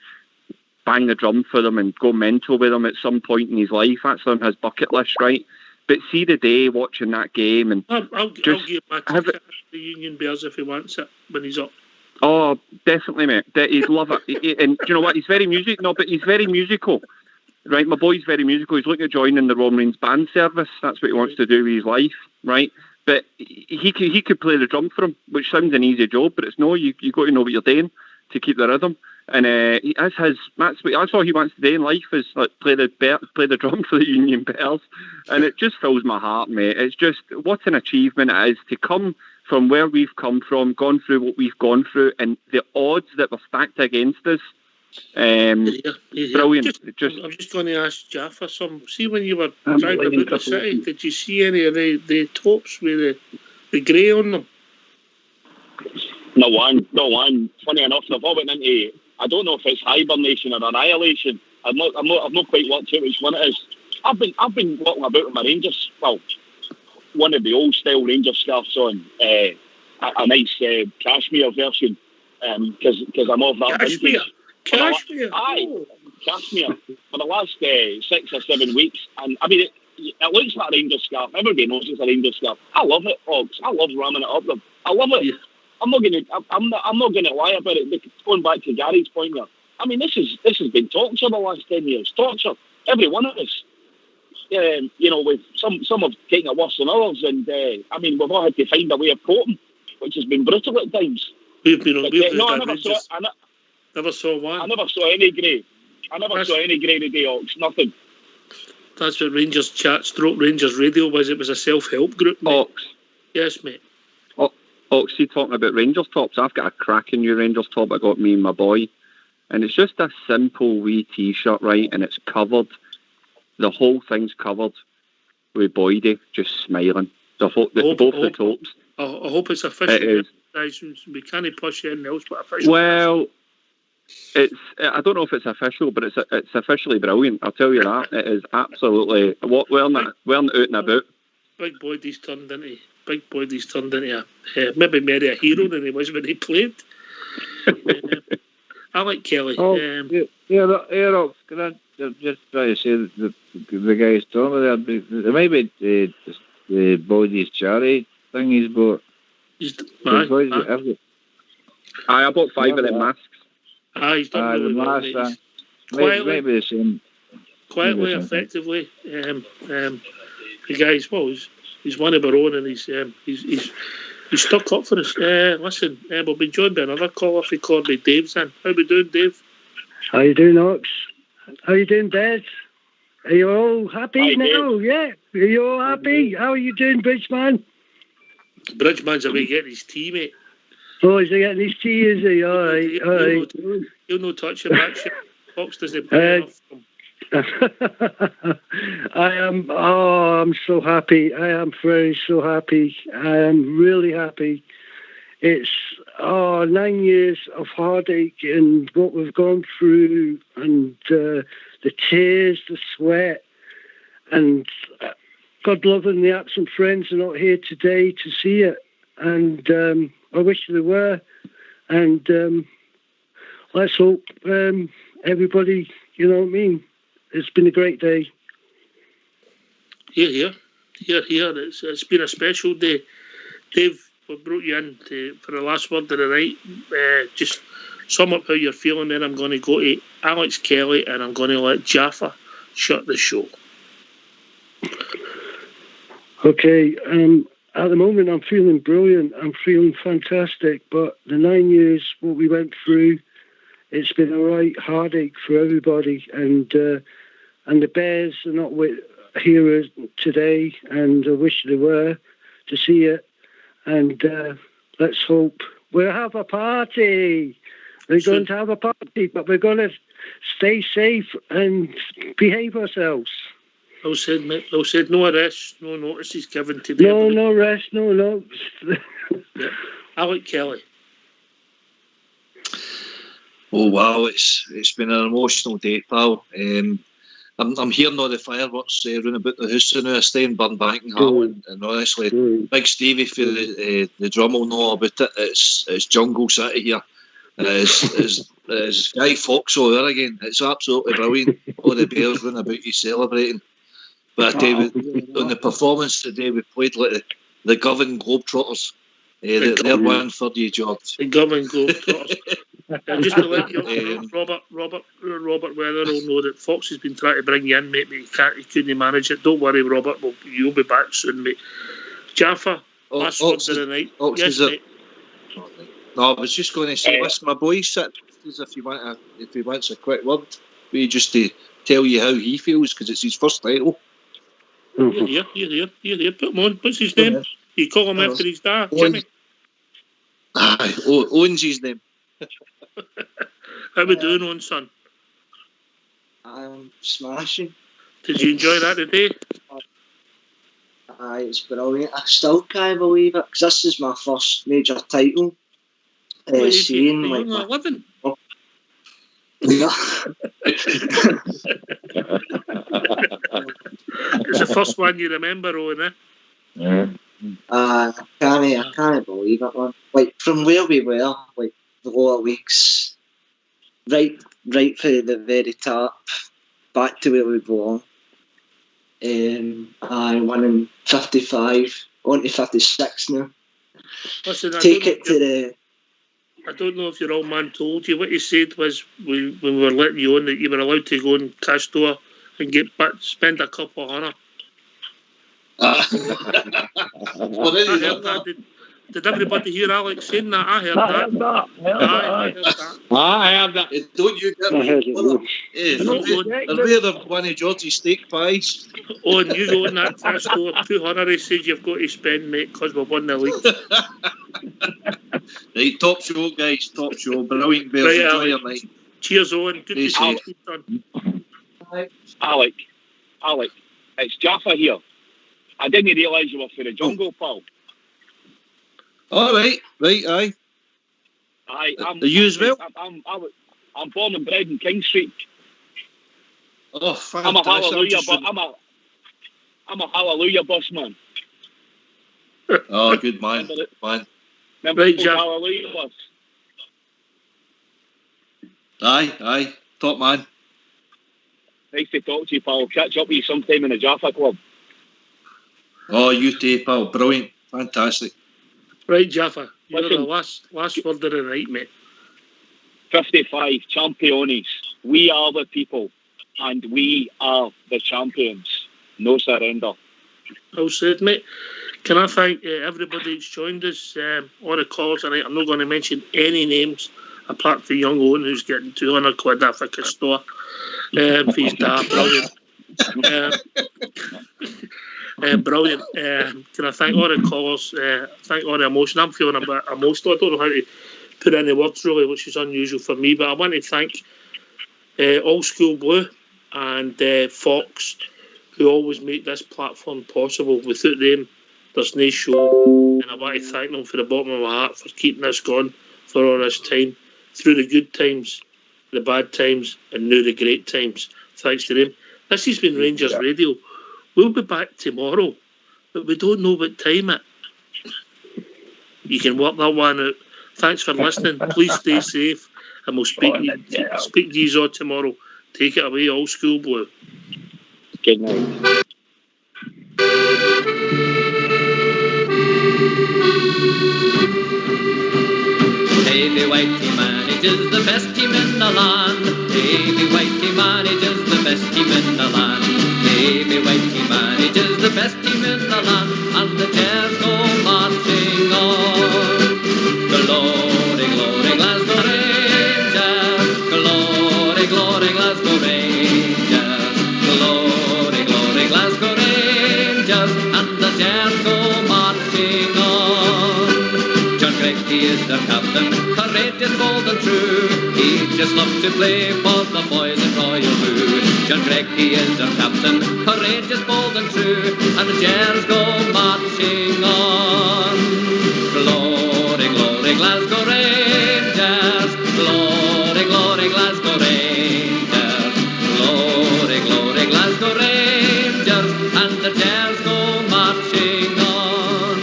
bang the drum for them and go mental with them at some point in his life. That's on his bucket list, right? But see the day watching that game and I'll give my ticket to the Union Bears if he wants it when he's up. Oh, definitely, mate. He'd love it. And do you know what? He's very musical. Right, my boy's very musical. He's looking at joining the Roman Reigns band service. That's what he wants to do with his life, right? But he could play the drum for him, which sounds an easy job, but it's no. You got to know what you're doing to keep the rhythm. And that's all he wants to do in life is like play the drum for the Union Bells, and it just fills my heart, mate. It's just what an achievement it is to come from where we've come from, gone through what we've gone through, and the odds that were stacked against us. Brilliant. I'm just going to ask Jaffa some. See, when you were driving about the city, did you see any of the tops with the grey on them? No one. Funny enough, they've all went into, I don't know if it's hibernation or annihilation. I've not quite worked out which one it is. I've been walking about with my Rangers, well, one of the old style Rangers scarves on, a nice cashmere version, because I'm of that vintage. Cashmere? Aye, cashmere. For the last 6 or 7 weeks, and I mean, it looks like a Rangers scarf. Everybody knows it's a Rangers scarf. I love it, folks. I love ramming it up them. I love it. Yeah. I'm not gonna lie about it. Going back to Gary's point there, I mean, this has been torture the last 10 years. Torture, every one of us. With some have taken it worse than others, and I mean, we've all had to find a way of coping, which has been brutal at times. I never saw one. I never saw any grey. I never saw any grey today, Ox. Nothing. That's what Rangers Chat / Rangers Radio was. It was a self-help group, mate. Ox. Yes, mate. Ox, you talking about Rangers tops? I've got a cracking new Rangers top I got me and my boy. And it's just a simple wee T-shirt, right? And it's covered. The whole thing's covered with Boydie just smiling. Both the tops. I hope it's official. We can't push anything else but official. Well, I don't know if it's official, but it's officially brilliant. I'll tell you that. It is absolutely wearing out and about. Big Boydie's turned into maybe more a hero than he was when he played. I like Kelly. Can I just try to say that the guy's talking there? There might be the Boydie's charity thing he's bought. I bought 5 of them masks. He's done really well. Maybe the same. Quietly, effectively. The guy's he's one of our own, and he's stuck up for us. Listen, we'll be joined by another caller if we call me. Dave's in. How we doing, Dave? How you doing, Ox? How you doing, Des? Are you all happy now? Dave. Yeah. Are you all happy? How are you doing, Bridgeman? Bridgeman's away getting his tea, mate. Oh, is he getting his tea, is he? All right. He'll no touch him, actually. Fox doesn't play enough. I'm so happy. I am so happy. I am really happy. It's 9 years of heartache and what we've gone through, and the tears, the sweat, and God loving the absent friends are not here today to see it, and I wish they were, and let's hope everybody, you know what I mean. It's been a great day. Here. It's been a special day. Dave, we brought you in for the last word of the night. Just sum up how you're feeling, then I'm going to go to Alex Kelly and I'm going to let Jaffa shut the show. Okay, at the moment I'm feeling brilliant. I'm feeling fantastic, but the 9 years, what we went through, it's been a right heartache for everybody, and the Bears are not here today, and I wish they were to see it. And let's hope we'll have a party. We're going to have a party, but we're going to stay safe and behave ourselves. Well said, mate. Well said. No arrests, no notices given today. No rest, no notes. Yeah. Alec Kelly. Oh wow, it's been an emotional day, pal. I'm hearing all the fireworks round about the house now, staying Burnbank and Harlan, and honestly, Big Stevie for the drum will know about it. It's Jungle City here. It's Guy Fawkes over there again. It's absolutely brilliant. All the Bears running about you celebrating. But I tell you, on the performance today, we played like the Govan Globetrotters. They're one for you, George. The Govan Globetrotters. Just to let you know, Robert Weather will know that Fox has been trying to bring you in, mate, but he couldn't manage it. Don't worry, Robert. You'll be back soon, mate. Jaffa, last word of the night. Yes, mate. No, I was just going to say, listen, my boy said, if he wants a quick word, we just to tell you how he feels, because it's his first title. You're here. Put him on. What's his name? You call him after his dad, Jimmy? Aye, Owen's his name. How we doing on, son? I'm smashing. Did you enjoy that today? Aye, it's brilliant. I still can't believe it, because this is my first major title. Seeing like not living. No. It's the first one you remember, Owen, eh? Yeah. I can't believe it, man. Like, from where we were, like, the lower weeks, right for the very top, back to where we belong. I won in 55, on to 56 now. Listen, I don't know if your old man told you. What he said was when we were letting you on that you were allowed to go in cash store and spend a couple of $100. Did everybody hear Alex saying that? I heard that. I heard that. Don't you get me? I'd rather one of George's steak pies. Oh, and you go in that cash store, $200, he says you've got to spend, mate, because we've won the league. Right, top show, guys, top show. Brilliant, Bears. Enjoy your night. Cheers, Owen. Good to see you, son. Alec, it's Jaffa here. I didn't realise you were for the jungle, pal. All right, aye. Are you as well? I'm born and bred in King Street. Oh, fantastic. I'm a hallelujah boss, man. Oh, good man. Remember right, Hallelujah boss? Aye, top man. Nice to talk to you, pal. Catch up with you sometime in the Jaffa Club. Oh, you too, pal. Brilliant. Fantastic. Right, Jaffa. You're the last word of the night, mate. 55, Championes. We are the people, and we are the champions. No surrender. Well said, mate. Can I thank everybody that's joined us on the calls tonight? I'm not going to mention any names apart from young Owen, who's getting 200 quid off a store for his dad. Brilliant. Brilliant. Can I thank all the callers? Thank all the emotion. I'm feeling a bit emotional. I don't know how to put in the words, really, which is unusual for me. But I want to thank Old School Blue and Fox, who always make this platform possible. Without them, there's no show. And I want to thank them for the bottom of my heart for keeping this going for all this time, through the good times, the bad times, and now the great times. Thanks to them. This has been Rangers Radio. We'll be back tomorrow, but we don't know what time it. You can work that one out. Thanks for listening. Please stay safe, and we'll speak to you all tomorrow. Take it away, Old School Blue. Good night. Davy Whitey manages the best team in the land. Davy Whitey manages the best team in the land. Davy Whitey manages the best team in the land. And the chairs go marching on. The loading Glasgow Rangers our captain, courageous, bold and true. He just loved to play for the boys in Royal Blue. John Gregg, he is our captain, courageous, bold and true, and the Jers go marching on. Glory, glory, Glasgow Rangers, glory, glory, Glasgow Rangers, glory, glory, Glasgow Rangers, and the Jers go marching on.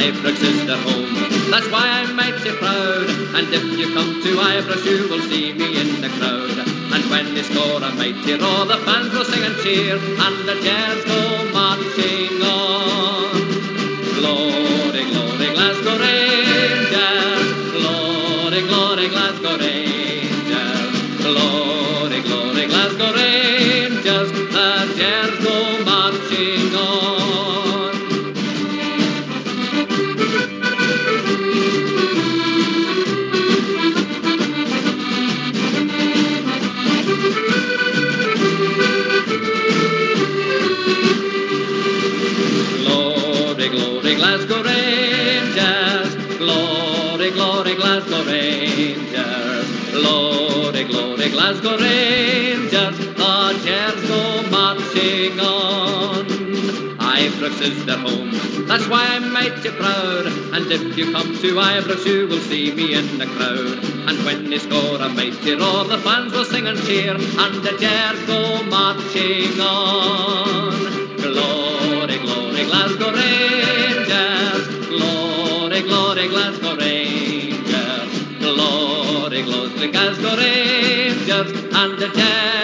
Ibrox is their home, that's why I'm mighty proud, and if you come to Ibrox you will see me in the crowd. And when they score a mighty roar, the fans will sing and cheer, and the Jers go marching on. Glory, glory, Glasgow Rangers, glory, glory, Glasgow Rangers, glory, glory, Glasgow Rangers, the Jers go marching on. Glory, glory, Glasgow Rangers, glory, glory, Glasgow Rangers, glory, glory, Glasgow Rangers, the Jers go marching on. Ibrox is their home, that's why I'm mighty proud, and if you come to Ibrox you will see me in the crowd. And when they score a mighty roar, the fans will sing and cheer, and the Jers go marching on. Glory, glory, Glasgow Rangers, glory, glory, Glasgow Rangers, glory, glory, Glasgow Rangers, and the Jers